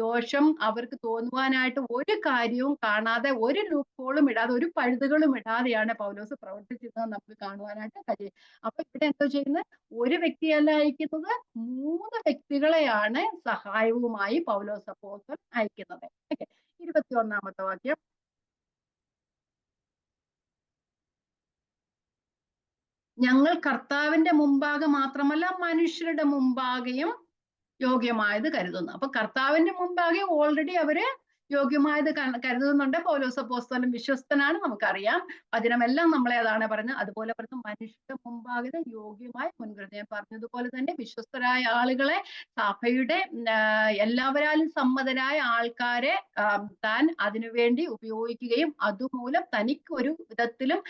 ദോഷം അവർക്ക് തോന്നുവാനായിട്ട് ഒരു കാര്യവും കാണാതെ, ഒരു ലൂപ്പോളും ഇടാതെ, ഒരു പഴുതുകളും ഇടാതെയാണ് പൗലോസ് പ്രവർത്തിച്ചിരുന്നത് നമുക്ക് കാണുവാനായിട്ട് കഴിയും. അപ്പൊ ഇവിടെ എന്താ ചെയ്യുന്നത്, ഒരു വ്യക്തിയല്ല അയക്കുന്നത്, 3 വ്യക്തികളെയാണ് സഹായവുമായി പൗലോസ് അപ്പോസ്തലൻ അയക്കുന്നത്. 21-ാമത്തെ വാക്യം, ഞങ്ങൾ കർത്താവിന്റെ മുമ്പാകെ മാത്രമല്ല മനുഷ്യരുടെ മുമ്പാകെയും യോഗ്യമായത് കരുതുന്നു. അപ്പൊ കർത്താവിന്റെ മുമ്പാകെ ഓൾറെഡി അവര് യോഗ്യമായത് കരുതുന്നുണ്ട്. പൗലോസ് അപ്പോസ്തലൻ വിശ്വസ്തനാണ്, നമുക്കറിയാം. വചനമെല്ലാം നമ്മളെ അതാണ് പറഞ്ഞത്. അതുപോലെ പറഞ്ഞു മനുഷ്യരുടെ മുമ്പാകെ യോഗ്യമായി മുൻകരുതി. ഞാൻ പറഞ്ഞതുപോലെ തന്നെ വിശ്വസ്തരായ ആളുകളെ, സഭയുടെ എല്ലാവരാലും സമ്മതരായ ആൾക്കാരെ താൻ അതിനുവേണ്ടി ഉപയോഗിക്കുകയും അതുമൂലം തനിക്ക് ഒരു വിധത്തിലും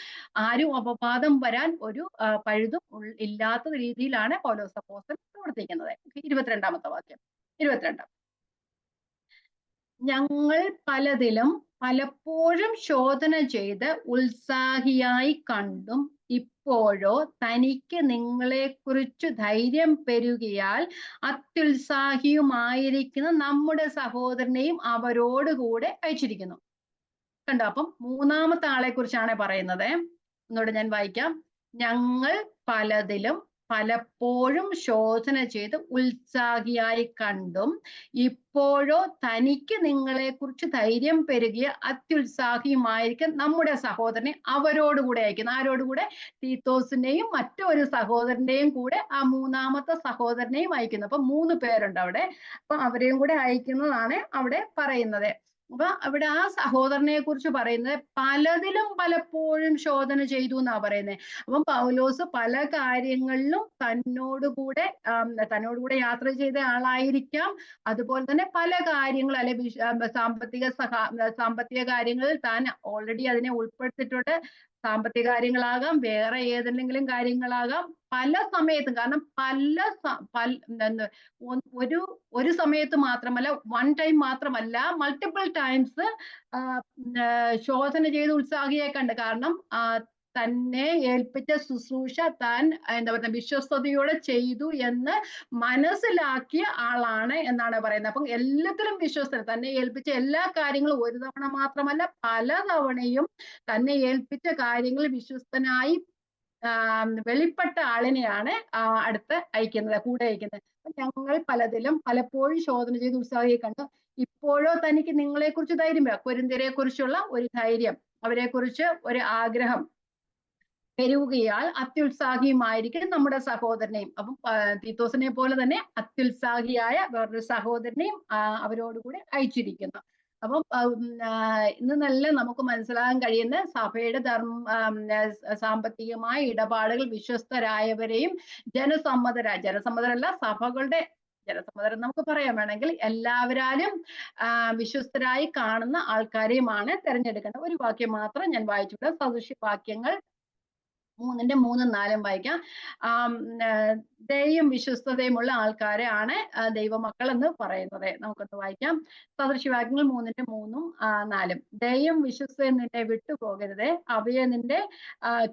ആരും അപവാദം വരാൻ ഒരു പഴുതും ഇല്ലാത്ത രീതിയിലാണ് പൗലോസ് അപ്പോസ്തലൻ പ്രവർത്തിക്കുന്നത്. 22-ാമത്തെ വാക്യം, 22. ഞങ്ങൾ പലതിലും പലപ്പോഴും ശോധന ചെയ്ത് ഉത്സാഹിയായി കണ്ടും ഇപ്പോഴോ തനിക്ക് നിങ്ങളെക്കുറിച്ച് ധൈര്യം പെരുകിയാൽ അത്യുത്സാഹിയുമായിരിക്കുന്ന നമ്മുടെ സഹോദരനെയും അവരോടുകൂടെ അയച്ചിരിക്കുന്നു. കണ്ടോ, അപ്പം 3-ാമത്തെ ആളെ കുറിച്ചാണ് പറയുന്നത്. ഒന്നുകൂടെ ഞാൻ വായിക്കാം. ഞങ്ങൾ പലതിലും പലപ്പോഴും ശോധന ചെയ്ത് ഉത്സാഹിയായി കണ്ടും ഇപ്പോഴോ തനിക്ക് നിങ്ങളെക്കുറിച്ച് ധൈര്യം പെരുകിയ അത്യുത്സാഹിയുമായിരിക്കും നമ്മുടെ സഹോദരനെ അവരോടുകൂടെ അയക്കുന്നു. ആരോടുകൂടെ? തീത്തോസിന്റെയും മറ്റൊരു സഹോദരന്റെയും കൂടെ ആ മൂന്നാമത്തെ സഹോദരനെയും അയക്കുന്നു. അപ്പൊ 3 പേരുണ്ട് അവിടെ. അപ്പൊ അവരെയും കൂടെ അയക്കുന്നതാണ് അവിടെ പറയുന്നത്. അപ്പൊ അവിടെ ആ സഹോദരനെ കുറിച്ച് പറയുന്നത് പലതിലും പലപ്പോഴും ശോധന ചെയ്തു എന്നാ പറയുന്നത്. അപ്പം പൗലോസ് പല കാര്യങ്ങളിലും തന്നോടുകൂടെ യാത്ര ചെയ്ത ആളായിരിക്കാം. അതുപോലെ തന്നെ പല കാര്യങ്ങൾ അല്ലെ സാമ്പത്തിക കാര്യങ്ങളിൽ താൻ ഓൾറെഡി അതിനെ ഉൾപ്പെടുത്തിയിട്ടുണ്ട്. സാമ്പത്തിക കാര്യങ്ങളാകാം, വേറെ ഏതെങ്കിലും കാര്യങ്ങളാകാം. പല സമയത്തും, കാരണം ഒരു സമയത്ത് മാത്രമല്ല, വൺ ടൈം മാത്രമല്ല, മൾട്ടിപ്പിൾ ടൈംസ് ശോധന ചെയ്ത് ഉത്സാഹിയായി കണ്ട്. കാരണം തന്നെ ഏൽപ്പിച്ച ശുശ്രൂഷ താൻ എന്താ പറയുക വിശ്വസ്തയോടെ ചെയ്തു എന്ന് മനസ്സിലാക്കിയ ആളാണ് എന്നാണ് പറയുന്നത്. അപ്പം എല്ലാത്തിലും വിശ്വസ്തൻ. തന്നെ ഏൽപ്പിച്ച എല്ലാ കാര്യങ്ങളും ഒരു തവണ മാത്രമല്ല, പല തവണയും തന്നെ ഏൽപ്പിച്ച കാര്യങ്ങൾ വിശ്വസ്തനായി വെളിപ്പെട്ട ആളിനെയാണ് അടുത്ത് അയക്കുന്നത്, കൂടെ അയക്കുന്നത്. ഞങ്ങൾ പലതിലും പലപ്പോഴും ശോധന ചെയ്ത് ഉത്സാഹിയെ കണ്ടു. ഇപ്പോഴോ തനിക്ക് നിങ്ങളെ കുറിച്ച് ധൈര്യം, കൊരിന്ത്യരെ കുറിച്ചുള്ള ഒരു ധൈര്യം, അവരെ കുറിച്ച് ഒരു ആഗ്രഹം പെരുകുകയാൽ അത്യുത്സാഹിയുമായിരിക്കും നമ്മുടെ സഹോദരനെയും. അപ്പം തീത്തോസിനെ പോലെ തന്നെ അത്യുത്സാഹിയായ വേറൊരു സഹോദരനെയും അവരോടുകൂടി അയച്ചിരിക്കുന്നു. അപ്പം ഇന്ന് നല്ല നമുക്ക് മനസ്സിലാകാൻ കഴിയുന്ന സഭയുടെ സാമ്പത്തികമായ ഇടപാടുകൾ വിശ്വസ്തരായവരെയും ജനസമ്മതരല്ല, സഭകളുടെ ജനസമ്മതരം നമുക്ക് പറയാൻ വേണമെങ്കിൽ എല്ലാവരാലും വിശ്വസ്തരായി കാണുന്ന ആൾക്കാരെയുമാണ് തെരഞ്ഞെടുക്കേണ്ടത്. ഒരു വാക്യം മാത്രം ഞാൻ വായിച്ചിട്ട് സദൃശ്യവാക്യങ്ങൾ 3-ന്റെ 3-4 വായിക്കാം. ദയയും വിശ്വസ്തതയുമുള്ള ആൾക്കാരെ ആണ് ദൈവമക്കൾ എന്ന് പറയുന്നത്. നമുക്കൊന്ന് വായിക്കാം. സദൃശ്യവാക്യങ്ങൾ 3-ന്റെ 3-4. ദയയും വിശ്വസ്തയും നിന്നെ വിട്ടുപോകരുത്, അവയെ നിന്റെ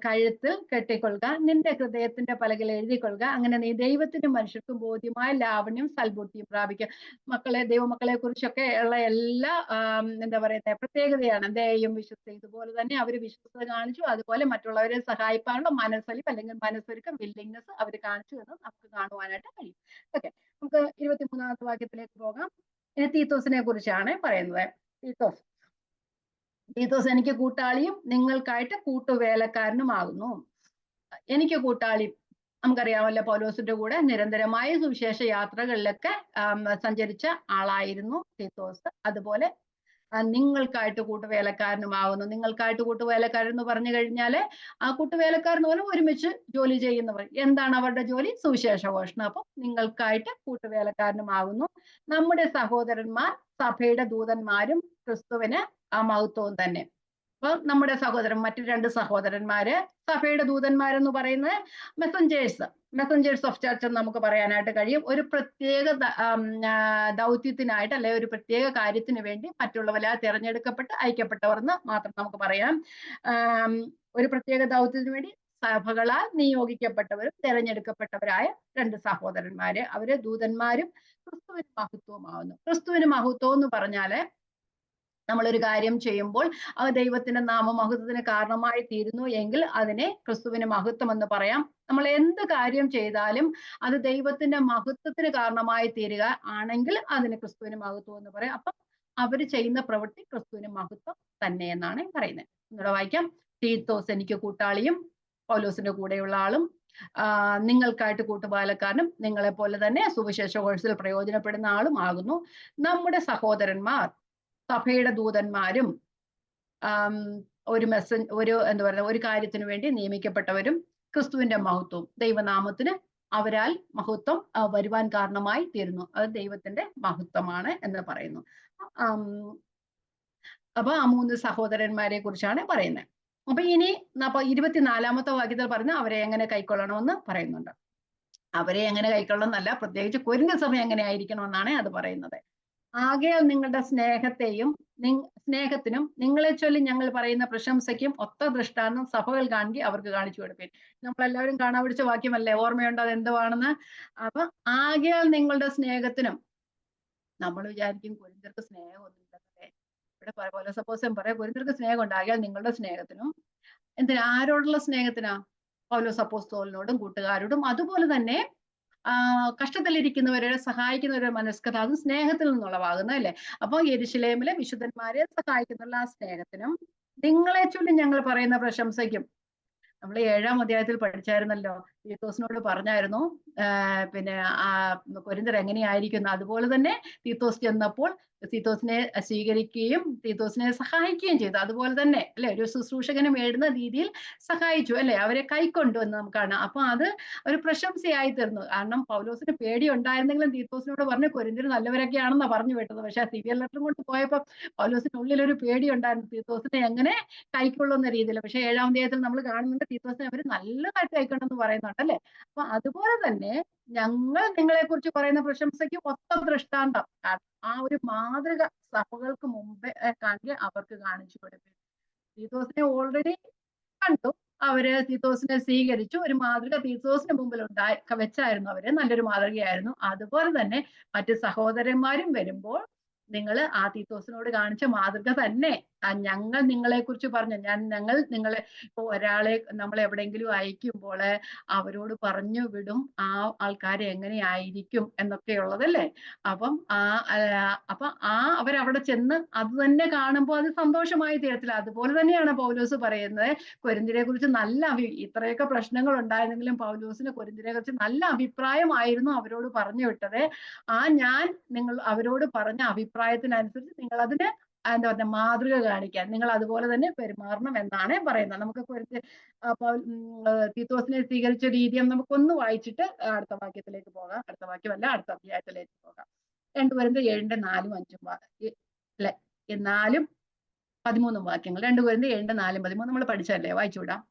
കഴുത്തിൽ കെട്ടിക്കൊള്ളുക, നിന്റെ ഹൃദയത്തിന്റെ പലകയിൽ എഴുതിക്കൊള്ളുക. അങ്ങനെ നീ ദൈവത്തിനും മനുഷ്യർക്കും ബോധ്യമായ ലാവണ്യം സൽബുദ്ധിയും പ്രാപിക്കുക. ദൈവമക്കളെ കുറിച്ചൊക്കെ ഉള്ള എല്ലാ എന്താ പറയുന്നത് പ്രത്യേകതയാണ് ദയയും വിശ്വസ്തയും. ഇതുപോലെ തന്നെ അവർ വിശ്വസ്തത കാണിച്ചു, അതുപോലെ മറ്റുള്ളവരെ സഹായിപ്പാനുള്ള മനസ്സലിവ് അല്ലെങ്കിൽ മനസ്സൊരുക്കം, വില്ലിങ്നെസ് അവർ കാണിച്ചു എന്ന് നമുക്ക് കാണുവാനായിട്ട് കഴിയും. ഓക്കെ, നമുക്ക് 23-ാമത്തെ വാക്യത്തിലേക്ക് പോകാം. ഇനി തീത്തോസിനെ കുറിച്ചാണ് പറയുന്നത്. തീത്തോസ് എനിക്ക് കൂട്ടാളിയും നിങ്ങൾക്കായിട്ട് കൂട്ടുവേലക്കാരനുമാകുന്നു. എനിക്ക് കൂട്ടാളി, നമുക്കറിയാമല്ലോ പൗലോസിന്റെ കൂടെ നിരന്തരമായ സുവിശേഷ യാത്രകളിലൊക്കെ സഞ്ചരിച്ച ആളായിരുന്നു തീത്തോസ്. അതുപോലെ നിങ്ങൾക്കായിട്ട് കൂട്ടുവേലക്കാരനുമാകുന്നു. നിങ്ങൾക്കായിട്ട് കൂട്ടുവേലക്കാരൻ എന്ന് പറഞ്ഞു കഴിഞ്ഞാല് ആ കൂട്ടുവേലക്കാരൻ പോലെ ഒരുമിച്ച് ജോലി ചെയ്യുന്നവർ. എന്താണ് അവരുടെ ജോലി? സുവിശേഷ ഘോഷണം. അപ്പം നിങ്ങൾക്കായിട്ട് കൂട്ടുവേലക്കാരനുമാകുന്നു. നമ്മുടെ സഹോദരന്മാർ സഭയുടെ ദൂതന്മാരും ക്രിസ്തുവിന് ആ മഹത്വവും തന്നെ. അപ്പൊ നമ്മുടെ മറ്റു 2 സഹോദരന്മാര് സഭയുടെ ദൂതന്മാരെന്ന് പറയുന്നത് മെസ്സഞ്ചേഴ്സ് ഓഫ് ചർച്ച് എന്ന് നമുക്ക് പറയാനായിട്ട് കഴിയും. ഒരു പ്രത്യേക ദൗത്യത്തിനായിട്ട് അല്ലെ ഒരു പ്രത്യേക കാര്യത്തിന് വേണ്ടി മറ്റുള്ളവരാ തിരഞ്ഞെടുക്കപ്പെട്ട് അയക്കപ്പെട്ടവർ എന്ന് മാത്രം നമുക്ക് പറയാം. ഒരു പ്രത്യേക ദൗത്യത്തിന് വേണ്ടി സഭകളാൽ നിയോഗിക്കപ്പെട്ടവരും തിരഞ്ഞെടുക്കപ്പെട്ടവരായ 2 സഹോദരന്മാര്, അവര് ദൂതന്മാരും ക്രിസ്തുവിന് മഹത്വമാവുന്നു. ക്രിസ്തുവിന് മഹത്വം എന്ന് പറഞ്ഞാല് നമ്മളൊരു കാര്യം ചെയ്യുമ്പോൾ അത് ദൈവത്തിന്റെ നാമമഹത്വത്തിന് കാരണമായി തീരുന്നു എങ്കിൽ അതിനെ ക്രിസ്തുവിന് മഹത്വം എന്ന് പറയാം. നമ്മൾ എന്ത് കാര്യം ചെയ്താലും അത് ദൈവത്തിന്റെ മഹത്വത്തിന് കാരണമായി തീരുക ആണെങ്കിൽ അതിന് ക്രിസ്തുവിന് മഹത്വം എന്ന് പറയാം. അപ്പം അവർ ചെയ്യുന്ന പ്രവൃത്തി ക്രിസ്തുവിന് മഹത്വം തന്നെ എന്നാണ് പറയുന്നത്. ഒന്നുകൂടെ വായിക്കാം. തീത്തോസ് എനിക്ക് കൂട്ടാളിയും പൗലോസിന്റെ കൂടെയുള്ള ആളും നിങ്ങൾക്കായിട്ട് കൂട്ടുപാലക്കാരനും നിങ്ങളെ പോലെ തന്നെ സുവിശേഷ കോഴ്സിൽ പ്രയോജനപ്പെടുന്ന ആളും ആകുന്നു. നമ്മുടെ സഹോദരന്മാർ സഭയുടെ ദൂതന്മാരും എന്താ പറയുക ഒരു കാര്യത്തിന് വേണ്ടി നിയമിക്കപ്പെട്ടവരും ക്രിസ്തുവിന്റെ മഹത്വവും ദൈവനാമത്തിന് അവരാൽ മഹത്വം വരുവാൻ കാരണമായി തീരുന്നു. അത് ദൈവത്തിന്റെ മഹത്വമാണ് എന്ന് പറയുന്നു. അപ്പൊ ആ 3 സഹോദരന്മാരെ കുറിച്ചാണ് പറയുന്നത്. അപ്പൊ ഇനി 24-ാമത്തെ വാക്യത്തിൽ പറഞ്ഞ അവരെ എങ്ങനെ കൈക്കൊള്ളണമെന്ന് പറയുന്നുണ്ട്. അവരെ എങ്ങനെ കൈക്കൊള്ളണം എന്നല്ല, പ്രത്യേകിച്ച് കൊരിന്ത്യ സഭ എങ്ങനെ ആയിരിക്കണമെന്നാണ് അത് പറയുന്നത്. ആകയാൽ നിങ്ങളുടെ സ്നേഹത്തിനും നിങ്ങളെ ചൊല്ലി ഞങ്ങൾ പറയുന്ന പ്രശംസയ്ക്കും ഒത്ത ദൃഷ്ടാന്തം സഭകൾ കാണുകയും അവർക്ക് കാണിച്ചു കൊടുപ്പേൻ. നമ്മളെല്ലാവരും കാണാൻ പിടിച്ച വാക്യമല്ലേ, ഓർമ്മയുണ്ടോ അത് എന്തുവാണെന്ന്? അപ്പൊ ആകയാൽ നിങ്ങളുടെ സ്നേഹത്തിനും, നമ്മൾ വിചാരിക്കും കൊരിന്ത്യർക്ക് സ്നേഹമൊന്നും ഇല്ലെന്നല്ലേ. ഇവിടെ പൗലോസ് പറയാം കൊരിന്ത്യർക്ക് സ്നേഹം ഉണ്ട്. ആകയാൽ നിങ്ങളുടെ സ്നേഹത്തിനും, എന്തിനാ? ആരോടുള്ള സ്നേഹത്തിനാ? പൗലോസ് അപ്പോസ്തലനോടും കൂട്ടുകാരോടും അതുപോലെ തന്നെ കഷ്ടത്തിലിരിക്കുന്നവരെ സഹായിക്കുന്നവരുടെ മനസ്കത അത് സ്നേഹത്തിൽ നിന്നുള്ളവാകുന്നു അല്ലെ. അപ്പൊ യെരുശലേമിലെ വിശുദ്ധന്മാരെ സഹായിക്കുന്നുള്ള ആ സ്നേഹത്തിനും നിങ്ങളെ ചൊല്ലി ഞങ്ങൾ പറയുന്ന പ്രശംസയ്ക്കും നമ്മൾ 7-ാം അധ്യായത്തിൽ പഠിച്ചായിരുന്നല്ലോ, തീത്തോസിനോട് പറഞ്ഞായിരുന്നു പിന്നെ കൊരിന്ത്യർ എങ്ങനെയായിരിക്കുന്നു. അതുപോലെ തന്നെ തീത്തോസ് ചെന്നപ്പോൾ തീത്തോസിനെ സ്വീകരിക്കുകയും തീത്തോസിനെ സഹായിക്കുകയും ചെയ്തു. അതുപോലെ തന്നെ അല്ലെ, ഒരു ശുശ്രൂഷകന് വേണ്ടുന്ന രീതിയിൽ സഹായിച്ചു അല്ലെ, അവരെ കൈക്കൊണ്ടു എന്ന് നമുക്ക് കാണാം. അപ്പൊ അത് ഒരു പ്രശംസയായി തീർന്നു. കാരണം പൗലോസിന് പേടി ഉണ്ടായിരുന്നെങ്കിലും തീത്തോസിനോട് പറഞ്ഞു കൊരിന്ത്യർ നല്ലവരൊക്കെയാണെന്നാ പറഞ്ഞു വിട്ടത്. പക്ഷെ ആ സിവിയർ ലെറ്ററും കൊണ്ട് പോയപ്പോ പൗലോസിനുള്ളിൽ ഒരു പേടി ഉണ്ടായിരുന്നു, തീത്തോസിനെ എങ്ങനെ കൈക്കൊള്ളുന്ന രീതിയിൽ. പക്ഷെ 7-ാം അധ്യായത്തിൽ നമ്മൾ കാണുന്നുണ്ട് തീത്തോസിനെ അവർ നല്ലതായിട്ട് കൈക്കൊണ്ടെന്ന് പറയുന്നുണ്ട് അല്ലെ. അപ്പൊ അതുപോലെ തന്നെ ഞങ്ങൾ നിങ്ങളെ കുറിച്ച് പറയുന്ന പ്രശംസയ്ക്ക് ഒത്ത ദൃഷ്ടാന്തം ആ ഒരു മാതൃക സഭകൾക്ക് മുമ്പേ കണ്ട് അവർക്ക് കാണിച്ചു കൊടുക്കും. തീത്തോസിനെ ഓൾറെഡി കണ്ടു, അവര് തീത്തോസിനെ സ്വീകരിച്ചു, ഒരു മാതൃക തീത്തോസിന് മുമ്പിൽ വെച്ചായിരുന്നു അവര്, നല്ലൊരു മാതൃകയായിരുന്നു. അതുപോലെ തന്നെ മറ്റ് സഹോദരന്മാരും വരുമ്പോൾ നിങ്ങൾ ആ തീത്തോസിനോട് കാണിച്ച മാതൃക തന്നെ ഞങ്ങൾ നിങ്ങളെ കുറിച്ച് പറഞ്ഞു. ഞങ്ങൾ നിങ്ങളെ ഇപ്പൊ ഒരാളെ നമ്മൾ എവിടെയെങ്കിലും അയക്കുമ്പോൾ അവരോട് പറഞ്ഞു വിടും ആ ആൾക്കാരെ എങ്ങനെയായിരിക്കും എന്നൊക്കെയുള്ളതല്ലേ. അപ്പം അവരവിടെ ചെന്ന് അത് തന്നെ കാണുമ്പോൾ അത് സന്തോഷമായി തീരത്തില്ല. അതുപോലെ തന്നെയാണ് പൗലോസ് പറയുന്നത്, കൊരിന്ത്യരെ കുറിച്ച് ഇത്രയൊക്കെ പ്രശ്നങ്ങൾ ഉണ്ടായിരുന്നെങ്കിലും പൗലോസിന് കൊരിന്ത്യരെ കുറിച്ച് നല്ല അഭിപ്രായമായിരുന്നു അവരോട് പറഞ്ഞു വിട്ടത്. ഞാൻ നിങ്ങൾ അവരോട് പറഞ്ഞ അഭിപ്രായത്തിനനുസരിച്ച് നിങ്ങൾ അതിന് എന്താ പറയുക, മാതൃക കാണിക്കാൻ നിങ്ങൾ അതുപോലെ തന്നെ പെരുമാറണം എന്നാണ് പറയുന്നത്. നമുക്ക് തീത്തോസിനെ സ്വീകരിച്ച രീതി നമുക്കൊന്ന് വായിച്ചിട്ട് അടുത്ത വാക്യത്തിലേക്ക് പോകാം. അടുത്ത വാക്യമല്ല, അടുത്ത അധ്യായത്തിലേക്ക് പോകാം. 2 കൊരിന്ത്യർ 7-5 അല്ലെ, 4-13 വാക്യങ്ങൾ. 2 കൊരിന്ത്യർ 7-4-13 നമ്മൾ പഠിച്ചല്ലേ, വായിച്ചുവിടാം.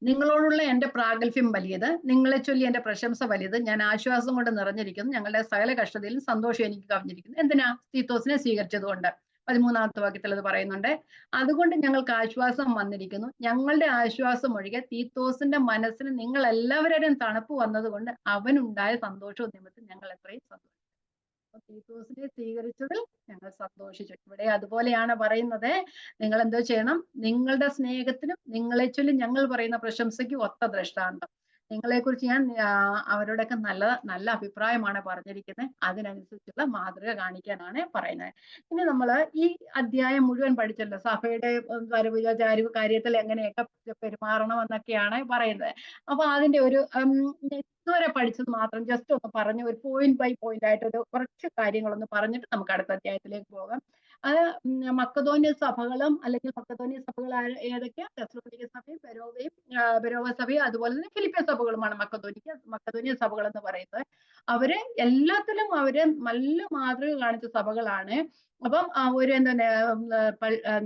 നിങ്ങളോടുള്ള എന്റെ പ്രാഗൽഭ്യം വലിയത്, നിങ്ങളെ ചൊല്ലി എന്റെ പ്രശംസ വലിയത്. ഞാൻ ആശ്വാസം കൊണ്ട് നിറഞ്ഞിരിക്കുന്നു, ഞങ്ങളുടെ സകല കഷ്ടതയിലും സന്തോഷം എനിക്ക് കവിഞ്ഞിരിക്കുന്നു. എന്തിനാ? തീത്തോസിനെ സ്വീകരിച്ചത് കൊണ്ട്. 13-ാമത്തെ വാക്യത്തിൽ അത് പറയുന്നുണ്ട്. അതുകൊണ്ട് ഞങ്ങൾക്ക് ആശ്വാസം വന്നിരിക്കുന്നു, ഞങ്ങളുടെ ആശ്വാസം ഒഴികെ തീത്തോസിന്റെ മനസ്സിന് നിങ്ങൾ എല്ലാവരുടെയും തണുപ്പ് വന്നത് കൊണ്ട് അവനുണ്ടായ സന്തോഷവും നിമിത്തം ഞങ്ങൾ എത്രയും സന്തോഷിച്ചു. തീത്തോസിനെ സ്വീകരിച്ചതിൽ ഞങ്ങൾ സന്തോഷിച്ചു. ഇവിടെ അതുപോലെയാണ് പറയുന്നത്, നിങ്ങൾ എന്തോ ചെയ്യണം, നിങ്ങളുടെ സ്നേഹത്തിനും നിങ്ങളെ ചൊല്ലി ഞങ്ങൾ പറയുന്ന പ്രശംസയ്ക്ക് ഒത്ത ദൃഷ്ടാന്തം. നിങ്ങളെ കുറിച്ച് ഞാൻ അവരോടൊക്കെ നല്ല അഭിപ്രായമാണ് പറഞ്ഞിരിക്കുന്നത്, അതിനനുസരിച്ചുള്ള മാതൃക കാണിക്കാനാണ് പറയുന്നത്. ഇനി നമ്മൾ ഈ അധ്യായം മുഴുവൻ പഠിച്ചല്ലോ, സഭയുടെ വരവ് ചാരിവ് കാര്യത്തിൽ എങ്ങനെയൊക്കെ പെരുമാറണം എന്നൊക്കെയാണ് പറയുന്നത്. അപ്പൊ അതിന്റെ ഒരു ഇതുവരെ പഠിച്ചത് മാത്രം ജസ്റ്റ് ഒന്ന് പറഞ്ഞ് ഒരു പോയിന്റ് ബൈ പോയിന്റ് ആയിട്ട് ഒരു കുറച്ച് കാര്യങ്ങളൊന്ന് പറഞ്ഞിട്ട് നമുക്ക് അടുത്ത അധ്യായത്തിലേക്ക് പോകാം. അത് മക്കതോന്യ സഭകളും അല്ലെങ്കിൽ മക്കതോന്യ സഭകൾ ഏതൊക്കെയാ? തെസ്സലോനിക്ക സഭയും ബെരോവ സഭയും അതുപോലെ തന്നെ ഫിലിപ്പിയ സഭകളുമാണ് മക്കതോന്യ സഭകൾ എന്ന് പറയുന്നത്. അവര് എല്ലാത്തിലും അവര് നല്ല മാതൃക കാണിച്ച സഭകളാണ്. അപ്പം ഒരു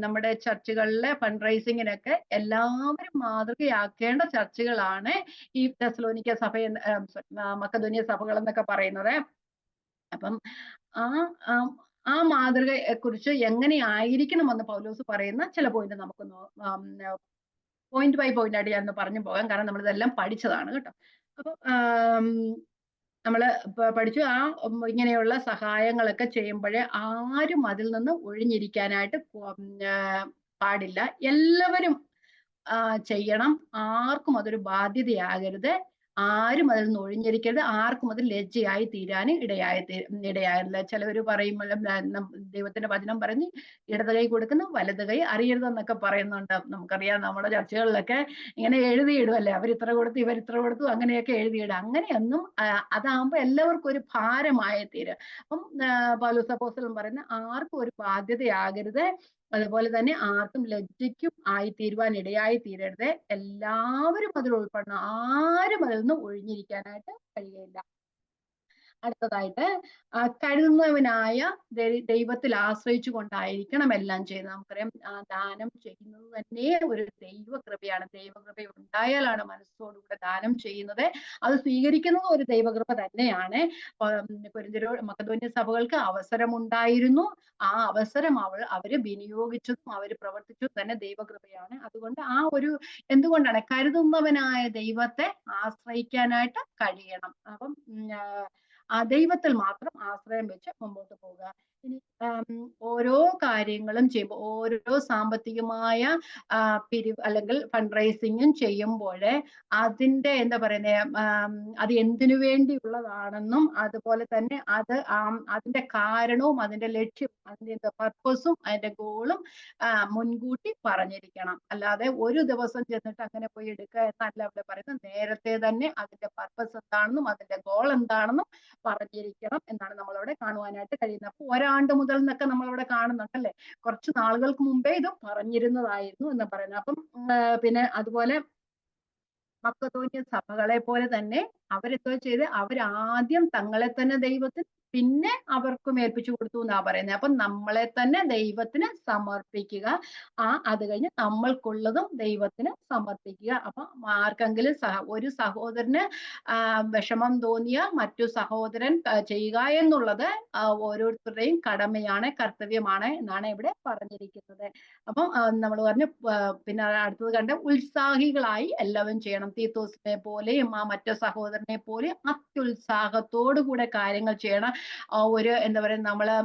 നമ്മുടെ ചർച്ചുകളിലെ ഫണ്ട് റൈസിങ്ങിനൊക്കെ എല്ലാവരും മാതൃകയാക്കേണ്ട ചർച്ചുകളാണ് ഈ തെസ്സലോനിക്ക സഭ, മക്കതോന്യ സഭകൾ എന്നൊക്കെ പറയുന്നത്. അപ്പം ആ മാതൃകയെ കുറിച്ച് എങ്ങനെയായിരിക്കണമെന്ന് പൗലോസ് പറയുന്ന ചില പോയിന്റ് നമുക്ക് പോയിന്റ് ബൈ പോയിന്റ് ആയിട്ട് ഞാൻ പറഞ്ഞു പോകാം, കാരണം നമ്മൾ ഇതെല്ലാം പഠിച്ചതാണ് കേട്ടോ. അപ്പൊ നമ്മൾ പഠിച്ചു ഇങ്ങനെയുള്ള സഹായങ്ങളൊക്കെ ചെയ്യുമ്പോഴേ ആരും അതിൽ നിന്ന് ഒഴിഞ്ഞിരിക്കാനായിട്ട് പാടില്ല, എല്ലാവരും ചെയ്യണം. ആർക്കും അതൊരു ബാധ്യതയാകരുത്, ആരും അതിൽ നിന്ന് ഒഴിഞ്ഞിരിക്കരുത്, ആർക്കും അത് ലജ്ജയായി തീരാൻ ഇടയായില്ല. ചിലവർ പറയുമ്പോൾ ദൈവത്തിന്റെ വചനം പറഞ്ഞ് ഇടത് കൈ കൊടുക്കുന്നു വലത് കൈ അറിയരുതെന്നൊക്കെ പറയുന്നുണ്ട്. നമുക്കറിയാം നമ്മുടെ ചർച്ചകളിലൊക്കെ ഇങ്ങനെ എഴുതിയിടുമല്ലേ, അവരിത്ര കൊടുത്തു ഇവരിത്ര കൊടുത്തു അങ്ങനെയൊക്കെ എഴുതിയിടും. അങ്ങനെയൊന്നും അതാകുമ്പോൾ എല്ലാവർക്കും ഒരു ഭാരമായി തീരും. അപ്പം പൗലോസ് അപ്പോസ്തലൻ പറയുന്ന ആർക്കും ഒരു ബാധ്യതയാകരുത്, അതുപോലെ തന്നെ ആർക്കും ലജ്ജയ്ക്കും ആയിത്തീരുവാൻ ഇടയായി തീരരുത്, എല്ലാവരും അതിൽ ഉൾപ്പെടണം, ആരും അതിൽ നിന്ന് ഒഴിഞ്ഞിരിക്കാനായിട്ട് കഴിയില്ല. അടുത്തതായിട്ട് കരുതുന്നവനായ ദൈവത്തിൽ ആശ്രയിച്ചു കൊണ്ടായിരിക്കണം എല്ലാം ചെയ്യുന്നത്. നമുക്കറിയാം ദാനം ചെയ്യുന്നത് തന്നെ ഒരു ദൈവകൃപയാണ്. ദൈവകൃപ ഉണ്ടായാലാണ് മനസ്സോടുകൂടെ ദാനം ചെയ്യുന്നത്, അത് സ്വീകരിക്കുന്നത് ഒരു ദൈവകൃപ തന്നെയാണ്. മക്കതോന്യ സഭകൾക്ക് അവസരമുണ്ടായിരുന്നു, ആ അവസരം അവര് വിനിയോഗിച്ചതും അവര് പ്രവർത്തിച്ചതും തന്നെ ദൈവകൃപയാണ്. അതുകൊണ്ട് എന്തുകൊണ്ടാണ് കരുതുന്നവനായ ദൈവത്തെ ആശ്രയിക്കാനായിട്ട് കഴിയണം. അപ്പം ദൈവത്തിൽ മാത്രം ആശ്രയം വെച്ച് മുമ്പോട്ട് പോവുക. ഇനി ഓരോ കാര്യങ്ങളും ചെയ്യുമ്പോൾ, ഓരോ സാമ്പത്തികമായ പിരിവ് അല്ലെങ്കിൽ ഫണ്ട് റൈസിങ്ങും ചെയ്യുമ്പോൾ അതിന്റെ എന്താ പറയുന്നത്, അത് എന്തിനു വേണ്ടിയുള്ളതാണെന്നും അതുപോലെ തന്നെ അതിന്റെ കാരണവും അതിന്റെ ലക്ഷ്യം, അതിന്റെ പർപ്പസും അതിന്റെ ഗോളും മുൻകൂട്ടി പറഞ്ഞിരിക്കണം. അല്ലാതെ ഒരു ദിവസം ചെന്നിട്ട് അങ്ങനെ പോയി എടുക്കുക എന്നല്ല അവിടെ പറയുന്നത്. നേരത്തെ തന്നെ അതിന്റെ പർപ്പസ് എന്താണെന്നും അതിന്റെ ഗോൾ എന്താണെന്നും പറഞ്ഞിരിക്കണം എന്നാണ് നമ്മളവിടെ കാണുവാനായിട്ട് കഴിയുന്നത്. അപ്പൊ ഒരാണ്ട് മുതൽ എന്നൊക്കെ നമ്മളവിടെ കാണുന്നുണ്ടല്ലേ, കുറച്ച് നാളുകൾക്ക് മുമ്പേ ഇത് പറഞ്ഞിരുന്നതായിരുന്നു എന്ന് പറയുന്നത്. അപ്പം പിന്നെ അതുപോലെ മക്കതോന്യ സഭകളെ പോലെ തന്നെ അവരെന്തോ ചെയ്ത്, അവരാദ്യം തങ്ങളെ തന്നെ ദൈവത്തിന്, പിന്നെ അവർക്കും ഏൽപ്പിച്ചു കൊടുത്തു എന്നാ പറയുന്നത്. അപ്പൊ നമ്മളെ തന്നെ ദൈവത്തിന് സമർപ്പിക്കുക, അത് കഴിഞ്ഞ് നമ്മൾക്കുള്ളതും ദൈവത്തിന് സമർപ്പിക്കുക. അപ്പൊ ആർക്കെങ്കിലും ഒരു സഹോദരന് വിഷമം തോന്നിയാൽ മറ്റു സഹോദരൻ ചെയ്യുക എന്നുള്ളത് ഓരോരുത്തരുടെയും കടമയാണ്, കർത്തവ്യമാണ് എന്നാണ് ഇവിടെ പറഞ്ഞിരിക്കുന്നത്. അപ്പം നമ്മൾ പറഞ്ഞു, പിന്നെ അടുത്തത് കണ്ട ഉത്സാഹികളായി എല്ലാവരും ചെയ്യണം. തീത്തോസിനെ പോലെയും മറ്റു സഹോദരനെ പോലെയും അത്യുത്സാഹത്തോടു കൂടെ കാര്യങ്ങൾ ചെയ്യണം. ഒരു എന്താ പറയുക, നമ്മള്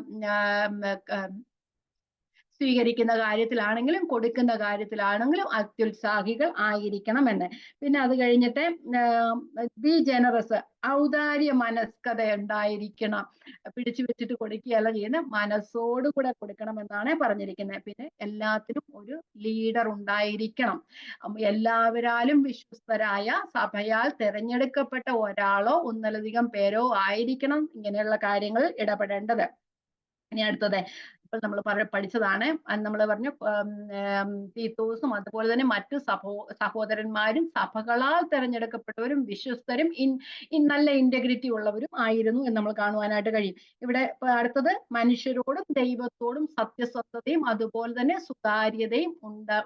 സ്വീകരിക്കുന്ന കാര്യത്തിലാണെങ്കിലും കൊടുക്കുന്ന കാര്യത്തിലാണെങ്കിലും അത്യുത്സാഹികൾ ആയിരിക്കണം എന്ന്. പിന്നെ അത് കഴിഞ്ഞിട്ട് ബി ജനറസ്, ഔദാര്യ മനസ്കത ഉണ്ടായിരിക്കണം. പിടിച്ചു വെച്ചിട്ട് കൊടുക്കുകയല്ല ചെയ്യുന്ന, മനസ്സോടുകൂടെ കൊടുക്കണം എന്നാണ് പറഞ്ഞിരിക്കുന്നത്. പിന്നെ എല്ലാത്തിനും ഒരു ലീഡർ ഉണ്ടായിരിക്കണം. എല്ലാവരാലും വിശ്വസ്തരായ സഭയാൽ തിരഞ്ഞെടുക്കപ്പെട്ട ഒരാളോ ഒന്നിലധികം പേരോ ആയിരിക്കണം ഇങ്ങനെയുള്ള കാര്യങ്ങളിൽ ഇടപെടേണ്ടത്. ഇനി അടുത്തത് ഇപ്പോൾ നമ്മൾ പഠിച്ചതാണ്. നമ്മൾ പറഞ്ഞു തീത്തോസും അതുപോലെ തന്നെ മറ്റു സഹോദരന്മാരും സഭകളാൽ തിരഞ്ഞെടുക്കപ്പെട്ടവരും വിശ്വസ്തരും നല്ല ഇന്റഗ്രിറ്റി ഉള്ളവരും ആയിരുന്നു എന്ന് നമ്മൾ കാണുവാനായിട്ട് കഴിയും. ഇവിടെ അടുത്തത് മനുഷ്യരോടും ദൈവത്തോടും സത്യസന്ധതയും അതുപോലെ തന്നെ സുതാര്യതയും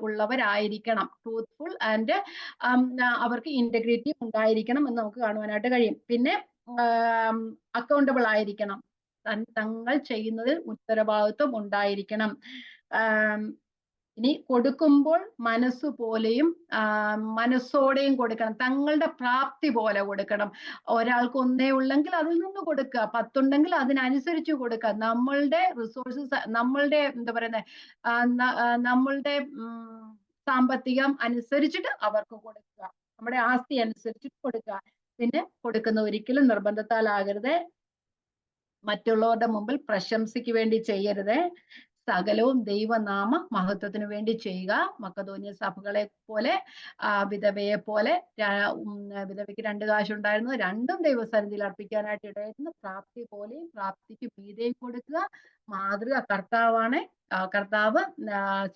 ഉള്ളവരായിരിക്കണം. ട്രൂത്ത്ഫുൾ ആൻഡ് അവർക്ക് ഇന്റഗ്രിറ്റി ഉണ്ടായിരിക്കണം എന്ന് നമുക്ക് കാണുവാനായിട്ട് കഴിയും. പിന്നെ അക്കൗണ്ടബിൾ ആയിരിക്കണം. തങ്ങൾ ചെയ്യുന്നതിൽ ഉത്തരവാദിത്വം ഉണ്ടായിരിക്കണം. ഇനി കൊടുക്കുമ്പോൾ മനസ്സുപോലെയും മനസ്സോടെയും കൊടുക്കണം. തങ്ങളുടെ പ്രാപ്തി പോലെ കൊടുക്കണം. ഒരാൾക്ക് ഒന്നേ ഉള്ളെങ്കിൽ അതിൽ നിന്ന് കൊടുക്കുക, 10 ഉണ്ടെങ്കിൽ അതിനനുസരിച്ച് കൊടുക്കുക. നമ്മളുടെ റിസോഴ്സസ്, നമ്മളുടെ എന്താ പറയുന്നത്, നമ്മളുടെ സാമ്പത്തികം അനുസരിച്ചിട്ട് അവർക്ക് കൊടുക്കുക, നമ്മുടെ ആസ്തി അനുസരിച്ചിട്ട് കൊടുക്കുക. പിന്നെ കൊടുക്കുന്ന ഒരിക്കലും നിർബന്ധത്താലാകരുത്. മറ്റുള്ളവരുടെ മുമ്പിൽ പ്രശംസയ്ക്ക് വേണ്ടി ചെയ്യരുത്. സകലവും ദൈവനാമ മഹത്വത്തിന് വേണ്ടി ചെയ്യുക. മക്കതോന്യ സഭകളെ പോലെ, വിധവയെ പോലെ, വിധവയ്ക്ക് 2 കാശുണ്ടായിരുന്നു, രണ്ടും ദൈവസന്നിധിയിൽ അർപ്പിക്കാനായിട്ട് ഇടയായിരുന്നു. പ്രാപ്തി പോലെയും പ്രാപ്തിക്ക് മീതെയും കൊടുക്കുക. മാതൃക കർത്താവാണ്. കർത്താവ്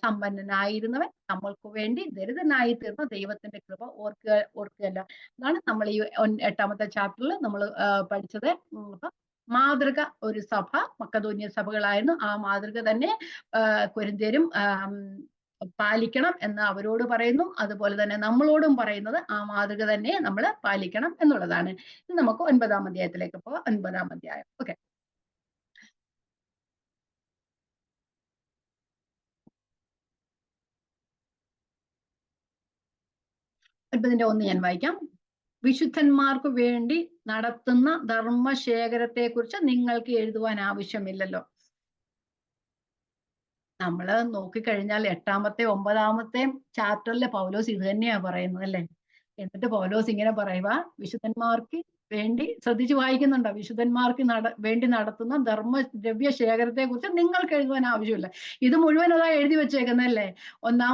സമ്പന്നനായിരുന്നവൻ നമ്മൾക്ക് വേണ്ടി ദരിദ്രനായി തീർന്ന ദൈവത്തിന്റെ കൃപ ഓർക്കുകയല്ല. അതാണ് നമ്മൾ ഈ 8ാമത്തെ ചാപ്റ്ററിൽ നമ്മൾ പഠിച്ചത്. അപ്പൊ മാതൃക ഒരു സഭ മക്കതോന്യ സഭകളായിരുന്നു. ആ മാതൃക തന്നെ കൊരിന്ത്യരും പാലിക്കണം എന്ന് അവരോട് പറയുന്നു. അതുപോലെ തന്നെ നമ്മളോടും പറയുന്നത് ആ മാതൃക തന്നെ നമ്മൾ പാലിക്കണം എന്നുള്ളതാണ്. ഇത് നമുക്ക് 9ാം അധ്യായത്തിലേക്ക് പോകാം. 9ാം അധ്യായം. ഓക്കെ. ഒൻപതിന്റെ 1 ഞാൻ വായിക്കാം. വിശുദ്ധന്മാർക്ക് വേണ്ടി നടത്തുന്ന ധർമ്മശേഖരത്തെ കുറിച്ച് നിങ്ങൾക്ക് എഴുതുവാൻ ആവശ്യമില്ലല്ലോ. നമ്മൾ നോക്കിക്കഴിഞ്ഞാൽ 8ാമത്തെ 9ാമത്തെ ചാപ്റ്ററിലെ പൗലോസ് ഇത് തന്നെയാ പറയുന്നത് അല്ലേ. എന്നിട്ട് പൗലോസ് ഇങ്ങനെ പറയുക, വിശുദ്ധന്മാർക്ക് വേണ്ടി, ശ്രദ്ധിച്ചു വായിക്കുന്നുണ്ടോ, വിശുദ്ധന്മാർക്ക് വേണ്ടി നടത്തുന്ന ദ്രവ്യ ശേഖരത്തെ കുറിച്ച് നിങ്ങൾക്ക് എഴുതുവാൻ ആവശ്യമില്ല. ഇത് മുഴുവൻ അതാ എഴുതി വെച്ചേക്കുന്നല്ലേ. 1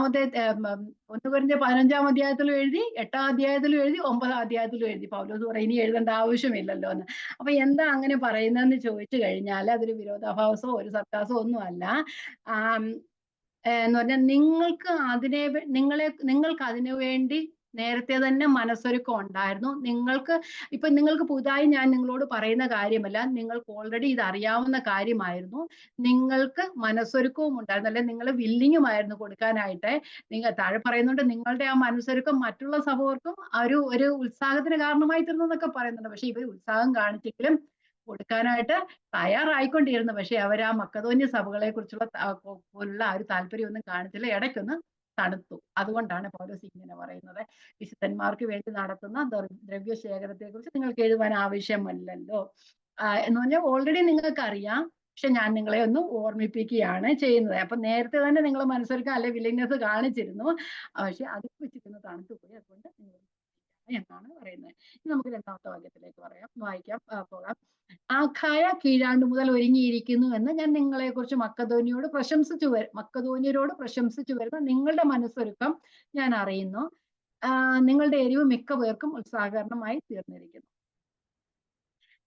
കൊരിന്ത്യർ 15ാം അധ്യായത്തിലും എഴുതി, 8ാം അധ്യായത്തിലും എഴുതി, 9ാം അധ്യായത്തിലും എഴുതി. പൗലോസ് പറയും ഇനി എഴുതേണ്ട ആവശ്യമില്ലല്ലോ എന്ന്. അപ്പൊ എന്താ അങ്ങനെ പറയുന്നതെന്ന് ചോദിച്ചു കഴിഞ്ഞാൽ അതൊരു വിരോധാഭാസോ ഒരു സർക്കാസോ ഒന്നുമല്ല. എന്ന് പറഞ്ഞാൽ നിങ്ങൾക്ക് അതിനു വേണ്ടി നേരത്തെ തന്നെ മനസ്സൊരുക്കം ഉണ്ടായിരുന്നു. നിങ്ങൾക്ക് പുതുതായി ഞാൻ നിങ്ങളോട് പറയുന്ന കാര്യമല്ല, നിങ്ങൾക്ക് ഓൾറെഡി ഇത് അറിയാവുന്ന കാര്യമായിരുന്നു. നിങ്ങൾക്ക് മനസ്സൊരുക്കവും ഉണ്ടായിരുന്നു, അല്ലെ നിങ്ങൾ വില്ലിങ്ങുമായിരുന്നു കൊടുക്കാനായിട്ട്. നിങ്ങൾ താഴെ പറയുന്നുണ്ട് നിങ്ങളുടെ ആ മനസ്സൊരുക്കം മറ്റുള്ള സഹോദർക്കും ഒരു ഉത്സാഹത്തിന് കാരണമായി തീർന്നു എന്നൊക്കെ പറയുന്നുണ്ട്. പക്ഷെ ഇവർ ഉത്സാഹം കാണിച്ചെങ്കിലും കൊടുക്കാനായിട്ട് തയ്യാറായിക്കൊണ്ടിരുന്നു. പക്ഷെ അവർ ആ മക്കതോന്യ സഭകളെ കുറിച്ചുള്ള പോലുള്ള ആ ഒരു താല്പര്യം ഒന്നും കാണിച്ചില്ല, ഇടയ്ക്കൊന്ന് തണുത്തു. അതുകൊണ്ടാണ് പൗലോസ് ഇങ്ങനെ പറയുന്നത്, വിശുദ്ധന്മാർക്ക് വേണ്ടി നടത്തുന്ന ദ്രവ്യശേഖരത്തെ കുറിച്ച് നിങ്ങൾക്ക് എഴുതുവാൻ ആവശ്യമല്ലല്ലോ. എന്ന് പറഞ്ഞാൽ ഓൾറെഡി നിങ്ങൾക്ക് അറിയാം, പക്ഷെ ഞാൻ നിങ്ങളെ ഒന്ന് ഓർമ്മിപ്പിക്കുകയാണ് ചെയ്യുന്നത്. അപ്പൊ നേരത്തെ തന്നെ നിങ്ങൾ മനസ്സൊരുക്കം അല്ലെ വില്ലിങ്നെസ് കാണിച്ചിരുന്നു, പക്ഷെ അത് വെച്ചിരുന്ന് തണുത്തു പോയി. അതുകൊണ്ട് എന്നാണ് പറയുന്നത്. നമുക്ക് രണ്ടാമത്തെ വാക്യത്തിലേക്ക് വായിക്കാം പോകാം. ആഖായ കീഴാണ്ട് മുതൽ ഒരുങ്ങിയിരിക്കുന്നു എന്ന് ഞാൻ നിങ്ങളെ കുറിച്ച് മക്കതോന്യരോട് പ്രശംസിച്ചു വരുന്ന നിങ്ങളുടെ മനസ്സൊരുക്കം ഞാൻ അറിയുന്നു. നിങ്ങളുടെ എരിവ് മിക്ക പേർക്കും ഉത്സാഹകരണമായി തീർന്നിരിക്കുന്നു.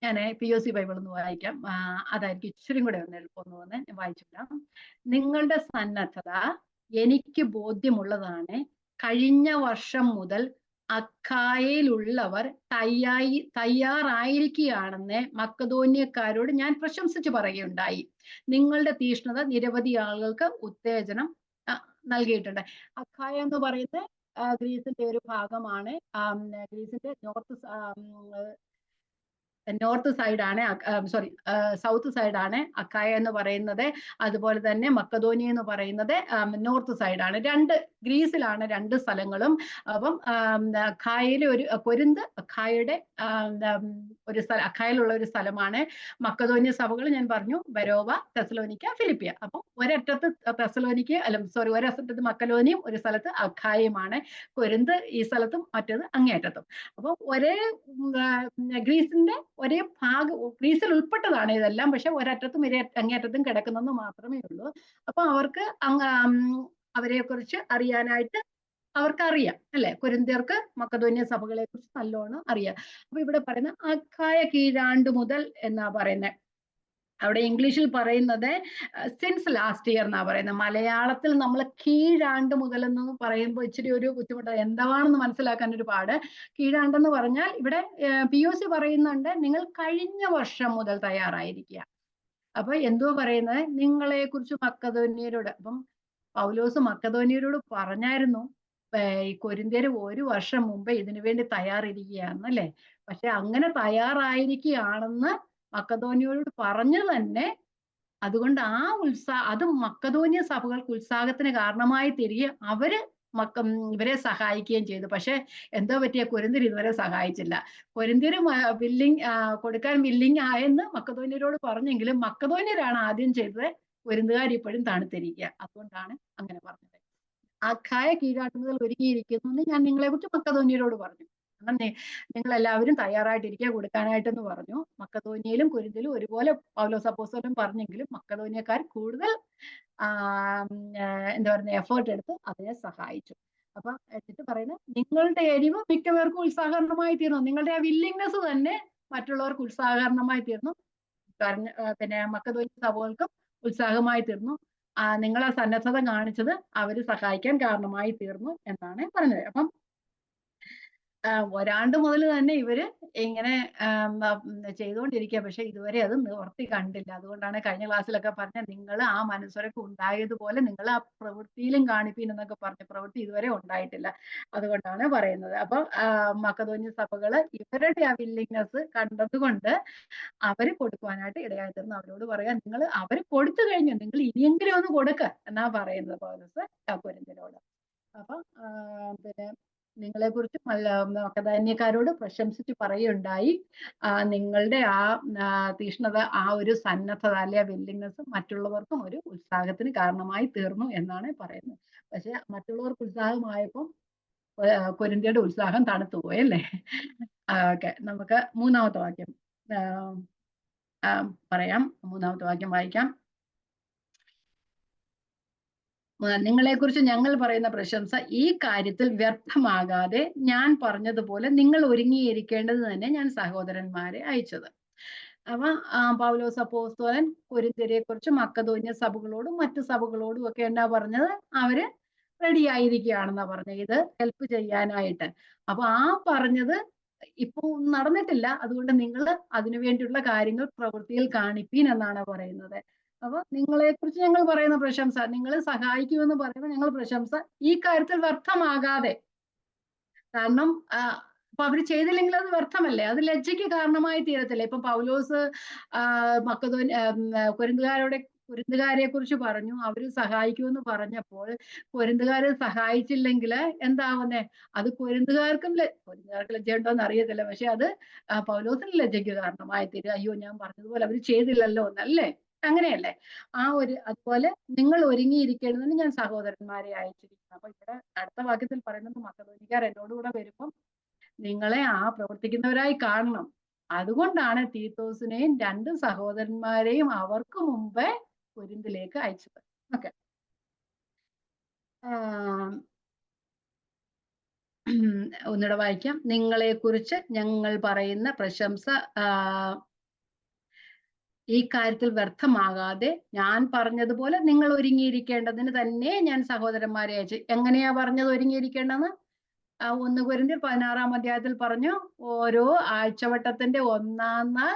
ഞാൻ POC ബൈബിൾ ഒന്ന് വായിക്കാം. അതായിരിക്കും ഇച്ചിരി കൂടെ ഒന്ന് എളുപ്പമെന്ന് ഞാൻ വായിച്ചിടാം. നിങ്ങളുടെ സന്നദ്ധത എനിക്ക് ബോധ്യമുള്ളതാണ്. കഴിഞ്ഞ വർഷം മുതൽ അഖായയിലുള്ളവർ തയ്യാറായിരിക്കുകയാണെന്ന് മക്കതോന്യക്കാരോട് ഞാൻ പ്രശംസിച്ചു പറയുകയുണ്ടായി. നിങ്ങളുടെ തീഷ്ണത നിരവധി ആളുകൾക്ക് ഉത്തേജനം നൽകിയിട്ടുണ്ട്. അഖായ എന്ന് പറയുന്നത് ഗ്രീസിന്റെ ഒരു ഭാഗമാണ്. ഗ്രീസിന്റെ നോർത്ത് സൈഡാണ്, സൗത്ത് സൈഡാണ് അഖായ എന്ന് പറയുന്നത്. അതുപോലെ തന്നെ മക്കതോനിയ എന്ന് പറയുന്നത് നോർത്ത് സൈഡാണ്. ഗ്രീസിലാണ് രണ്ട് സ്ഥലങ്ങളും. അപ്പം അഖായയിലെ കൊരിന്ത് അഖായയുടെ അഖായയിലുള്ള ഒരു സ്ഥലമാണ്. മക്കതോന്യ സഭകൾ ഞാൻ പറഞ്ഞു, ബരോവ, തെസലോനിക്ക, ഫിലിപ്പിയ. അപ്പം ഒരറ്റത്ത് ഒരറ്റത്ത് മക്കലോനിയും ഒരു സ്ഥലത്ത് അഖായയുമാണ്. കൊരിന്ത് ഈ സ്ഥലത്തും മറ്റേത് അങ്ങേയറ്റത്തും. അപ്പം ഒരേ ഗ്രീസിൽ ഉൾപ്പെട്ടതാണ് ഇതെല്ലാം, പക്ഷെ ഒരറ്റത്തും അങ്ങേയറ്റത്തും കിടക്കുന്നെന്ന് മാത്രമേ ഉള്ളൂ. അപ്പൊ അവർക്ക് അവരെ കുറിച്ച് അറിയാനായിട്ട് അവർക്കറിയാം, അല്ലെ? കൊരിന്ത്യർക്ക് മക്കതോന്യ സഭകളെ കുറിച്ച് നല്ലോണം അറിയാം. അപ്പൊ ഇവിടെ പറയുന്ന അഖായ കീഴാണ്ട് മുതൽ എന്നാ പറയുന്നത്. അവിടെ ഇംഗ്ലീഷിൽ പറയുന്നത് സിൻസ് ലാസ്റ്റ് ഇയർ എന്നാ പറയുന്നത്. മലയാളത്തിൽ നമ്മൾ കീഴാണ്ട് മുതൽ എന്ന് പറയുമ്പോൾ ഇച്ചിരി ഒരു ബുദ്ധിമുട്ടാണ്, എന്താണെന്ന് മനസ്സിലാക്കാൻ ഒരു പാട്. കീഴാണ്ടെന്ന് പറഞ്ഞാൽ ഇവിടെ POC പറയുന്നുണ്ട്, നിങ്ങൾ കഴിഞ്ഞ വർഷം മുതൽ തയ്യാറായിരിക്കുക. അപ്പൊ എന്തോ പറയുന്നത്, നിങ്ങളെ കുറിച്ച് മക്കതോന്യരോട്. അപ്പം പൗലോസ് മക്കതോന്യരോട് പറഞ്ഞായിരുന്നു, ഈ കൊരിന്ത്യര് ഒരു വർഷം മുമ്പ് ഇതിനു വേണ്ടി തയ്യാറിരിക്കുകയാണെന്നല്ലേ. പക്ഷെ അങ്ങനെ തയ്യാറായിരിക്കുകയാണെന്ന് മക്കതോന്യരോട് പറഞ്ഞു തന്നെ. അതുകൊണ്ട് അത് മക്കതോന്യ സഭകൾക്ക് ഉത്സാഹത്തിന് കാരണമായി തീരുകയും ഇവരെ സഹായിക്കുകയും ചെയ്തു. പക്ഷെ എന്തോ പറ്റിയ, കൊരിന്ത്യർ ഇതുവരെ സഹായിച്ചില്ല. കൊരിന്ത്യർ കൊടുക്കാൻ വില്ലിങ് ആയെന്ന് മക്കതോന്യരോട് പറഞ്ഞെങ്കിലും മക്കതോന്യരാണ് ആദ്യം ചെയ്തത്. കൊരിന്തുകാർ ഇപ്പോഴും തണുത്തിരിക്കുക. അതുകൊണ്ടാണ് അങ്ങനെ പറഞ്ഞത്. അഖായ കീഴാട്ടുമുതൽ ഒരുങ്ങിയിരിക്കുന്നു എന്ന് ഞാൻ നിങ്ങളെ കുറിച്ച് മക്കതോന്യരോട് പറഞ്ഞു. അങ്ങനെ നിങ്ങൾ എല്ലാവരും തയ്യാറായിട്ടിരിക്കുക കൊടുക്കാനായിട്ടെന്ന് പറഞ്ഞു. മക്കതോന്യയിലും കൊരിന്തിലും ഒരുപോലെ പൗലോസ് അപ്പോസ്തലൻ പറഞ്ഞെങ്കിലും മക്കതോന്യക്കാർ കൂടുതൽ എന്താ പറയുക എഫേർട്ട് എടുത്ത് അതിനെ സഹായിച്ചു. അപ്പൊ എന്നിട്ട് പറയുന്നത്, നിങ്ങളുടെ എരിവ് മിക്കവർക്കും ഉത്സാഹകരണമായി തീർന്നു. നിങ്ങളുടെ ആ വില്ലിങ്നെസ് തന്നെ മറ്റുള്ളവർക്ക് ഉത്സാഹകരണമായി തീർന്നു. പിന്നെ മക്കതോന്യ സഭകൾക്കും ഉത്സാഹമായി തീർന്നു. നിങ്ങൾ ആ സന്നദ്ധത കാണിച്ചത് അവര് സഹായിക്കാൻ കാരണമായി തീർന്നു എന്നാണ് പറഞ്ഞത്. അപ്പം ഒരാണ്ട് മുതൽ തന്നെ ഇവര് ഇങ്ങനെ ചെയ്തുകൊണ്ടിരിക്കുക, പക്ഷെ ഇതുവരെ അത് നിവർത്തി കണ്ടില്ല. അതുകൊണ്ടാണ് കഴിഞ്ഞ ക്ലാസ്സിലൊക്കെ പറഞ്ഞ, നിങ്ങൾ ആ മനസ്സൊരൊക്കെ ഉണ്ടായതുപോലെ നിങ്ങൾ ആ പ്രവൃത്തിയിലും കാണിപ്പീൻ എന്നൊക്കെ പറഞ്ഞ പ്രവൃത്തി ഇതുവരെ ഉണ്ടായിട്ടില്ല. അതുകൊണ്ടാണ് പറയുന്നത്. അപ്പൊ മക്കതോന്യ സഭകള് ഇവരുടെ ആ വില്ലിങ്നെസ് കണ്ടതുകൊണ്ട് അവര് കൊടുക്കുവാനായിട്ട് ഇടയായി തീർന്നു. അവരോട് പറയാൻ, അവര് കൊടുത്തു കഴിഞ്ഞു, നിങ്ങൾ ഇനിയെങ്കിലും ഒന്ന് കൊടുക്ക എന്നാ പറയുന്നത് പൗലോസ് കൊരിന്ത്യരോട്. അപ്പൊ പിന്നെ നിങ്ങളെ കുറിച്ച് മക്കതോന്യക്കാരോട് പ്രശംസിച്ച് പറയുകയുണ്ടായി. നിങ്ങളുടെ ആ തീഷ്ണത, ആ ഒരു സന്നദ്ധത അല്ലെ വില്ലിങ്നെസ് മറ്റുള്ളവർക്കും ഒരു ഉത്സാഹത്തിന് കാരണമായി തീർന്നു എന്നാണ് പറയുന്നത്. പക്ഷെ മറ്റുള്ളവർക്ക് ഉത്സാഹമായപ്പോൾ കൊരിന്ത്യയുടെ ഉത്സാഹം തണുത്തു പോയല്ലേ. ഓക്കെ, നമുക്ക് മൂന്നാമത്തെ വാക്യം പറയാം. മൂന്നാമത്തെ വാക്യം വായിക്കാം. നിങ്ങളെക്കുറിച്ച് ഞങ്ങൾ പറയുന്ന പ്രശംസ ഈ കാര്യത്തിൽ വ്യർത്ഥമാകാതെ ഞാൻ പറഞ്ഞതുപോലെ നിങ്ങൾ ഒരുങ്ങിയിരിക്കേണ്ടത് തന്നെ ഞാൻ സഹോദരന്മാരെ അയച്ചത്. അപ്പൊ പൗലോസ് അപ്പോസ്തലൻ കൊരിന്ത്യരെ കുറിച്ച് മക്കതോന്യ സഭകളോടും മറ്റു സഭകളോടും ഒക്കെ എന്നാ പറഞ്ഞത്, അവര് റെഡി ആയിരിക്കുകയാണെന്നാ പറഞ്ഞത് ഇത് ഹെൽപ്പ് ചെയ്യാനായിട്ട്. അപ്പൊ പറഞ്ഞത് ഇപ്പൊ നടന്നിട്ടില്ല, അതുകൊണ്ട് നിങ്ങൾ അതിനു വേണ്ടിയുള്ള കാര്യങ്ങൾ പ്രവൃത്തിയിൽ കാണിപ്പീൻ എന്നാണ് പറയുന്നത്. അപ്പൊ നിങ്ങളെ കുറിച്ച് ഞങ്ങൾ പറയുന്ന പ്രശംസ, നിങ്ങൾ സഹായിക്കുമെന്ന് പറയുന്ന ഞങ്ങൾ പ്രശംസ ഈ കാര്യത്തിൽ വ്യർത്ഥമാകാതെ. കാരണം അപ്പൊ അവര് ചെയ്തില്ലെങ്കിൽ അത് വ്യർത്ഥമല്ലേ, അത് ലജ്ജയ്ക്ക് കാരണമായി തീരത്തില്ലേ. ഇപ്പം പൗലോസ് കൊരിന്തുകാരോട് കൊരിന്തുകാരെ കുറിച്ച് പറഞ്ഞു. അവര് സഹായിക്കുമെന്ന് പറഞ്ഞപ്പോൾ കൊരിന്തുകാരെ സഹായിച്ചില്ലെങ്കിൽ എന്താവുന്നേ? അത് കൊരിന്തുകാർക്ക് ലജ്ജയുണ്ടോന്ന് അറിയത്തില്ല. പക്ഷെ അത് പൗലോസിന് ലജ്ജയ്ക്ക് കാരണമായി തീരും. അയ്യോ, ഞാൻ പറഞ്ഞതുപോലെ അവര് ചെയ്തില്ലല്ലോ എന്നല്ലേ? അങ്ങനെയല്ലേ? അതുപോലെ നിങ്ങൾ ഒരുങ്ങിയിരിക്കേണ്ടതിന് ഞാൻ സഹോദരന്മാരെ അയച്ചിരിക്കുന്നു. അപ്പൊ ഇവിടെ അടുത്ത വാക്യത്തിൽ പറയുന്നത്, മക്കെദോന്യക്കാർ എന്നോടുകൂടെ വരുമ്പം നിങ്ങളെ പ്രവർത്തിക്കുന്നവരായി കാണണം. അതുകൊണ്ടാണ് തീത്തോസിനെയും 2 സഹോദരന്മാരെയും അവർക്ക് മുമ്പേ കൊരിന്തിലേക്ക് അയച്ചത്. ഓക്കെ. ഒന്നുകൂടെ വായിക്കാം. നിങ്ങളെ കുറിച്ച് ഞങ്ങൾ പറയുന്ന പ്രശംസ ഈ കാര്യത്തിൽ വ്യർത്ഥമാകാതെ ഞാൻ പറഞ്ഞതുപോലെ നിങ്ങൾ ഒരുങ്ങിയിരിക്കേണ്ടതിന് തന്നെ ഞാൻ സഹോദരന്മാരെ അയച്ചു. എങ്ങനെയാ പറഞ്ഞത് ഒരുങ്ങിയിരിക്കേണ്ടെന്ന്? 1 കൊരിന്ത്യർ 16-ാം അധ്യായത്തിൽ പറഞ്ഞു, ഓരോ ആഴ്ചവട്ടത്തിന്റെ 1-ാം നാൾ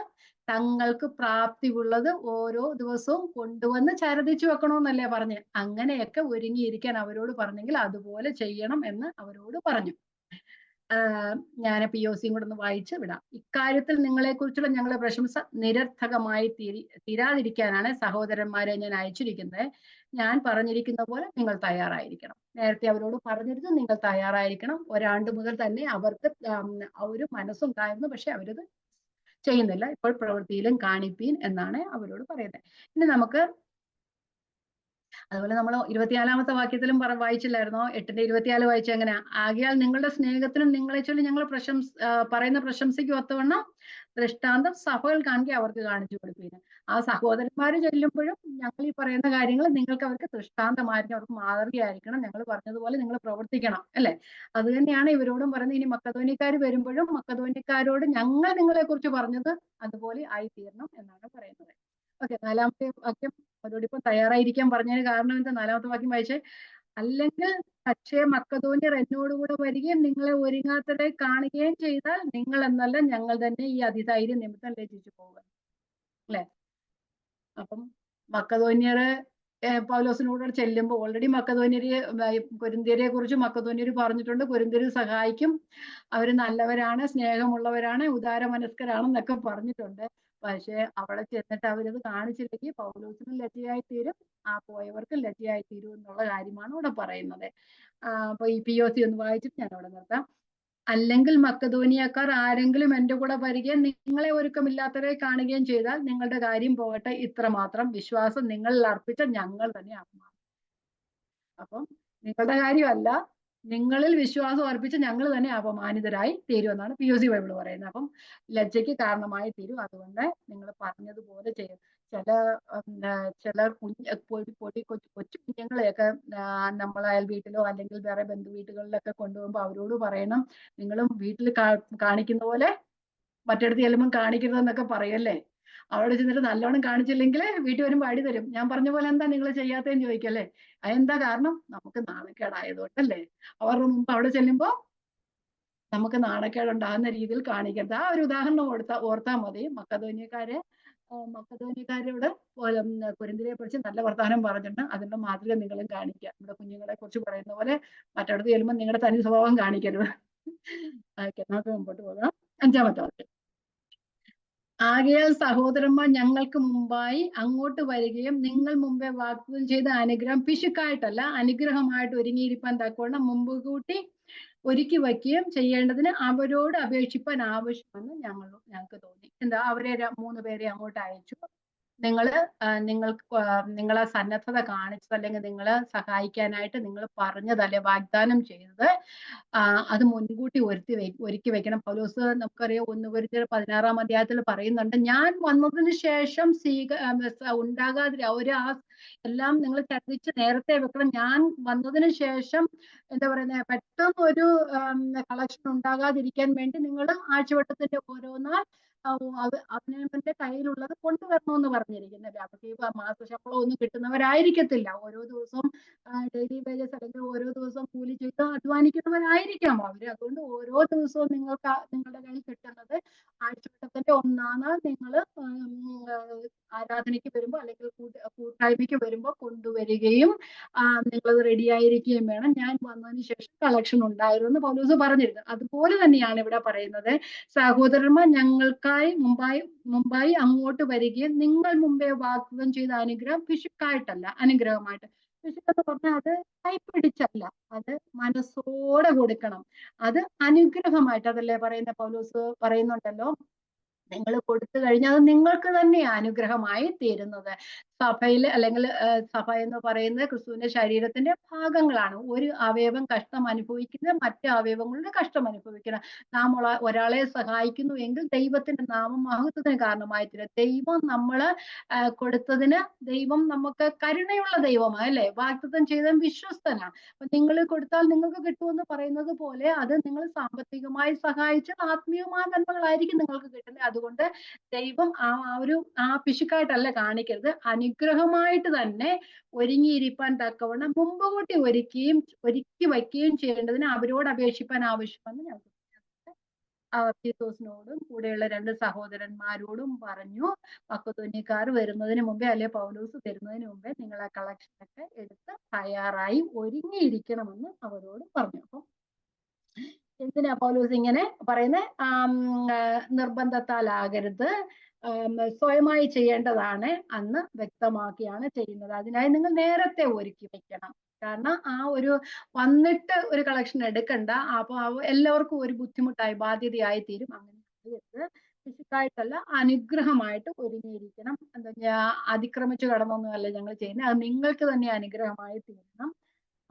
തങ്ങൾക്ക് പ്രാപ്തിയുള്ളത് ഓരോ ദിവസവും കൊണ്ടുവന്ന് ചരതിച്ചു വെക്കണമെന്നല്ലേ പറഞ്ഞ്. അങ്ങനെയൊക്കെ ഒരുങ്ങിയിരിക്കാൻ അവരോട് പറഞ്ഞെങ്കിൽ അതുപോലെ ചെയ്യണം എന്ന് അവരോട് പറഞ്ഞു. ഞാൻ POCയും കൂടെ ഒന്ന് വായിച്ച് വിടാം. ഇക്കാര്യത്തിൽ നിങ്ങളെ കുറിച്ചുള്ള ഞങ്ങളുടെ പ്രശംസ നിരർത്ഥകമായി തീരാതിരിക്കാനാണ് സഹോദരന്മാരെ ഞാൻ അയച്ചിരിക്കുന്നത്. ഞാൻ പറഞ്ഞിരിക്കുന്ന പോലെ നിങ്ങൾ തയ്യാറായിരിക്കണം. നേരത്തെ അവരോട് പറഞ്ഞിരുന്നു, നിങ്ങൾ തയ്യാറായിരിക്കണം. ഒരാണ്ട് മുതൽ തന്നെ അവർക്ക് ഒരു മനസ്സുണ്ടായിരുന്നു, പക്ഷെ അവരത് ചെയ്യുന്നില്ല. ഇപ്പോൾ പ്രവൃത്തിയിലും കാണിപ്പീൻ എന്നാണ് അവരോട് പറയുന്നത്. ഇനി നമുക്ക് അതുപോലെ നമ്മൾ 24-ാമത്തെ വാക്യത്തിലും വായിച്ചില്ലായിരുന്നോ? 8-ന്റെ 24 വായിച്ച എങ്ങനെയാ? ആകയാൽ നിങ്ങളുടെ സ്നേഹത്തിനും നിങ്ങളെ ചൊല്ലി ഞങ്ങൾ പറയുന്ന പ്രശംസയ്ക്ക് ഒത്തവണ്ണം ദൃഷ്ടാന്തം സഭകൾ കാണിക്കുക അവർക്ക് കാണിച്ചു കൊടുപ്പീന്. ആ സഹോദരന്മാര് ചെല്ലുമ്പോഴും ഞങ്ങൾ ഈ പറയുന്ന കാര്യങ്ങൾ നിങ്ങൾക്ക് അവർക്ക് ദൃഷ്ടാന്തമായിരിക്കും, അവർക്ക് മാതൃകയായിരിക്കണം. ഞങ്ങൾ പറഞ്ഞതുപോലെ നിങ്ങൾ പ്രവർത്തിക്കണം, അല്ലെ? അത് തന്നെയാണ് ഇവരോടും പറയുന്നത്. ഇനി മക്കെദോന്യക്കാർ വരുമ്പോഴും മക്കെദോന്യക്കാരോട് ഞങ്ങൾ നിങ്ങളെ കുറിച്ച് പറഞ്ഞത് അതുപോലെ ആയിത്തീരണം എന്നാണ് പറയുന്നത്. ഓക്കെ. 4-ാമത്തെ വാക്യം അവരോടിപ്പം തയ്യാറായിരിക്കാൻ പറഞ്ഞതിന് കാരണം എന്താ? 4-ാമത്തെ വാക്യം വായിച്ചേ. അല്ലെങ്കിൽ പക്ഷേ മക്കെദോന്യർ എന്നോടുകൂടെ വരികയും നിങ്ങളെ ഒരുങ്ങാത്തവരെ കാണുകയും ചെയ്താൽ നിങ്ങൾ എന്നല്ല ഞങ്ങൾ തന്നെ ഈ അതിധൈര്യം നിമിത്തം ലജ്ജിച്ചു പോകുക, അല്ലെ? അപ്പം മക്കെദോന്യര് പൗലോസിനോട് ചെല്ലുമ്പോൾ ഓൾറെഡി കൊരിന്ത്യരെ കുറിച്ച് മക്കെദോന്യര് പറഞ്ഞിട്ടുണ്ട്. കൊരിന്ത്യര് സഹായിക്കും, അവര് നല്ലവരാണ്, സ്നേഹമുള്ളവരാണ്, ഉദാരമനസ്കരാണെന്നൊക്കെ പറഞ്ഞിട്ടുണ്ട്. പക്ഷെ അവിടെ ചെന്നിട്ട് അവരത് കാണിച്ചില്ലെങ്കിൽ പൗലോസിനും ലജ്ജയായി തീരും, പോയവർക്ക് ലജ്ജയായി തീരും എന്നുള്ള കാര്യമാണ് ഇവിടെ പറയുന്നത്. അപ്പൊ ഈ POC ഒന്ന് വായിച്ചിട്ട് ഞാൻ അവിടെ നിർത്താം. അല്ലെങ്കിൽ മക്കെദോന്യക്കാർ ആരെങ്കിലും എൻ്റെ കൂടെ വരികയും നിങ്ങളെ ഒരുക്കമില്ലാത്തവരെ കാണുകയും ചെയ്താൽ നിങ്ങളുടെ കാര്യം പോകട്ടെ, ഇത്ര മാത്രം. വിശ്വാസം നിങ്ങളിൽ അർപ്പിച്ച ഞങ്ങൾ തന്നെ അപമാനം. അപ്പം നിങ്ങളുടെ കാര്യമല്ല, നിങ്ങളിൽ വിശ്വാസം അർപ്പിച്ച് ഞങ്ങൾ തന്നെ അപമാനിതരായി തീരുമെന്നാണ് POC ബൈബിൾ പറയുന്നത്. അപ്പം ലജ്ജയ്ക്ക് കാരണമായി തീരും. അതുകൊണ്ട് നിങ്ങൾ പറഞ്ഞതുപോലെ ചെയ്യും. ചില കൊച്ചു കുഞ്ഞുങ്ങളെയൊക്കെ നമ്മൾ അയൽ വീട്ടിലോ അല്ലെങ്കിൽ വേറെ ബന്ധു വീട്ടുകളിലൊക്കെ കൊണ്ടുപോകുമ്പോൾ അവരോട് പറയണം, നിങ്ങളും വീട്ടിൽ കാണിക്കുന്ന പോലെ മറ്റിടത്ത് ചെല്ലുമ്പോൾ കാണിക്കരുതെന്നൊക്കെ പറയല്ലേ. അവിടെ ചെന്നിട്ട് നല്ലോണം കാണിച്ചില്ലെങ്കിൽ വീട്ടിൽ വരുമ്പോൾ അടി തരും. ഞാൻ പറഞ്ഞ പോലെ എന്താ നിങ്ങൾ ചെയ്യാത്തതെന്ന് ചോദിക്കല്ലേ. അതെന്താ കാരണം? നമുക്ക് നാണക്കേടായതുകൊണ്ടല്ലേ. അവരുടെ മുമ്പ് അവിടെ ചെല്ലുമ്പോൾ നമുക്ക് നാണക്കേടുണ്ടാകുന്ന രീതിയിൽ കാണിക്കരുത്. ആ ഒരു ഉദാഹരണം ഓർത്താൽ മതി. മക്കെദോന്യക്കാരോട് കൊരിന്ത്യരെ കുറിച്ച് നല്ല വർത്തമാനം പറഞ്ഞിട്ട് അതിന്റെ മാതൃക നിങ്ങളും കാണിക്കുക. നമ്മുടെ കുഞ്ഞുങ്ങളെ കുറിച്ച് പറയുന്ന പോലെ മറ്റിടത്ത് ചെല്ലുമ്പോൾ നിങ്ങളുടെ തനി സ്വഭാവം കാണിക്കരുത്. ഓക്കെ, നമുക്ക് മുമ്പോട്ട് പോകാം. 5-ാമത്തെ വാക്യം. ആകയാൽ സഹോദരന്മാർ ഞങ്ങൾക്ക് മുമ്പായി അങ്ങോട്ട് വരികയും നിങ്ങൾ മുമ്പേ വാഗ്ദത്തം ചെയ്ത അനുഗ്രഹം പിശുക്കായിട്ടല്ല അനുഗ്രഹമായിട്ട് ഒരുങ്ങിയിരിക്കാൻ തക്കവണ്ണം മുമ്പ് കൂട്ടി ഒരുക്കി വയ്ക്കുകയും ചെയ്യേണ്ടതിന് അവരോട് അപേക്ഷിപ്പാൻ ആവശ്യമെന്ന് ഞങ്ങൾക്ക് തോന്നി. എന്താ? അവരെ 3 പേരെ അങ്ങോട്ട് അയച്ചു. നിങ്ങളെ സന്നദ്ധത കാണിച്ചത്, അല്ലെങ്കിൽ നിങ്ങളെ സഹായിക്കാനായിട്ട് നിങ്ങൾ പറഞ്ഞതല്ലേ, വാഗ്ദാനം ചെയ്തത്, അത് മുൻകൂട്ടി ഒരുക്കി വെക്കണം. പൗലോസ് നമുക്കറിയാം 1 കൊരിന്ത്യർ 16-ാം അധ്യായത്തിൽ പറയുന്നുണ്ട്, ഞാൻ വന്നതിന് ശേഷം എല്ലാം നിങ്ങൾ ശ്രദ്ധിച്ച് നേരത്തെ വെക്കണം. ഞാൻ വന്നതിന് ശേഷം എന്താ പറയുന്നത്, പെട്ടെന്ന് ഒരു കളക്ഷൻ ഉണ്ടാകാതിരിക്കാൻ വേണ്ടി നിങ്ങൾ ആഴ്ചവട്ടത്തിന്റെ ഓരോ നാൾ അവനവന്റെ കയ്യിലുള്ളത് കൊണ്ടുവരണമെന്ന് പറഞ്ഞിരിക്കുന്നല്ലേ. അവർക്ക് ഈ മാസശമ്പളം ഒന്നും കിട്ടുന്നവരായിരിക്കത്തില്ല. ഓരോ ദിവസവും ഡെയിലി വേജസ് അല്ലെങ്കിൽ ഓരോ ദിവസവും കൂലി ചെയ്ത് അധ്വാനിക്കുന്നവരായിരിക്കാം അവര്. അതുകൊണ്ട് ഓരോ ദിവസവും നിങ്ങളുടെ കയ്യിൽ കിട്ടുന്നത് ആഴ്ചവട്ടത്തെ മാസത്തിന്റെ 1-ാം നാൾ നിങ്ങൾ ആരാധനയ്ക്ക് വരുമ്പോൾ അല്ലെങ്കിൽ കൂട്ടായ്മയ്ക്ക് വരുമ്പോൾ കൊണ്ടുവരികയും നിങ്ങളത് റെഡി ആയിരിക്കുകയും വേണം. ഞാൻ വന്നതിന് ശേഷം കളക്ഷൻ ഉണ്ടായിരുന്നു പൗലോസ് പറഞ്ഞിരുന്നു. അതുപോലെ തന്നെയാണ് ഇവിടെ പറയുന്നത്. സഹോദരന്മാർ ഞങ്ങൾക്കായി മുമ്പായി അങ്ങോട്ട് വരികയും നിങ്ങൾ മുമ്പേ വാഗ്ദത്തം ചെയ്ത അനുഗ്രഹം പിശുക്കായിട്ടല്ല, അനുഗ്രഹമായിട്ട്. പിശുക്കെന്ന് പറഞ്ഞാൽ അത് കൈപ്പിടിച്ചല്ല, അത് മനസ്സോടെ കൊടുക്കണം. അത് അനുഗ്രഹമായിട്ട്, അതല്ലേ പറയുന്ന പൗലോസ് പറയുന്നുണ്ടല്ലോ, നിങ്ങൾ കൊടുത്തു കഴിഞ്ഞാൽ അത് നിങ്ങൾക്ക് തന്നെ അനുഗ്രഹമായി തീരുന്നത്. സഭയിൽ അല്ലെങ്കിൽ സഭ എന്ന് പറയുന്നത് ക്രിസ്തുവിന്റെ ശരീരത്തിന്റെ ഭാഗങ്ങളാണ്. ഒരു അവയവം കഷ്ടം അനുഭവിക്കുന്നത് മറ്റു അവയവങ്ങളുടെ കഷ്ടം അനുഭവിക്കണം. നാം ഒരാളെ സഹായിക്കുന്നു എങ്കിൽ ദൈവത്തിന്റെ നാമമഹത്വത്തിന് കാരണമായി തീരും. ദൈവം നമ്മള് കൊടുത്തതിന് ദൈവം നമുക്ക് കരുണയുള്ള ദൈവമാണ്, അല്ലെ? വാഗ്ദത്തം ചെയ്ത വിശ്വസ്തനാണ്. അപ്പൊ നിങ്ങൾ കൊടുത്താൽ നിങ്ങൾക്ക് കിട്ടുമെന്ന് പറയുന്നത് പോലെ അത് നിങ്ങൾ സാമ്പത്തികമായി സഹായിച്ചാൽ ആത്മീയമായ നന്മകളായിരിക്കും നിങ്ങൾക്ക് കിട്ടുന്നത്. അതുകൊണ്ട് ദൈവം ആ പിശുക്കായിട്ടല്ല കാണിക്കരുത്, അനുഗ്രഹമായിട്ട് തന്നെ ഒരുങ്ങിയിരിക്കാൻ തക്കവണ്ണം മുമ്പ് കൂട്ടി ഒരുക്കി വയ്ക്കുകയും ചെയ്യേണ്ടതിന് അവരോട് അപേക്ഷിപ്പാൻ ആവശ്യമെന്ന് ഞാൻ തീത്തോസിനോടും കൂടെയുള്ള 2 സഹോദരന്മാരോടും പറഞ്ഞു. മക്കെദോന്യക്കാർ വരുന്നതിന് മുമ്പേ, അല്ലെ പൗലോസ് വരുന്നതിന് മുമ്പേ നിങ്ങൾ ആ കളക്ഷനൊക്കെ എടുത്ത് തയ്യാറായി ഒരുങ്ങിയിരിക്കണമെന്ന് അവരോട് പറഞ്ഞു. അപ്പം എന്തിനാ പൗലോസ് ഇങ്ങനെ പറയുന്നത്? നിർബന്ധത്താലാകരുത്, സ്വയമായി ചെയ്യേണ്ടതാണ് അന്ന് വ്യക്തമാക്കിയാണ് ചെയ്യുന്നത്. അതിനായി നിങ്ങൾ നേരത്തെ ഒരുക്കി വെക്കണം. കാരണം വന്നിട്ട് ഒരു കളക്ഷൻ എടുക്കണ്ട. അപ്പൊ എല്ലാവർക്കും ഒരു ബുദ്ധിമുട്ടായി, ബാധ്യതയായി തീരും. അങ്ങനെ ഫിസിക്കായിട്ടല്ല, അനുഗ്രഹമായിട്ട് ഒരുങ്ങിയിരിക്കണം. എന്താ അതിക്രമിച്ചു കടന്നൊന്നുമല്ല ഞങ്ങൾ ചെയ്യുന്നത്, അത് നിങ്ങൾക്ക് തന്നെ അനുഗ്രഹമായി തീരണം.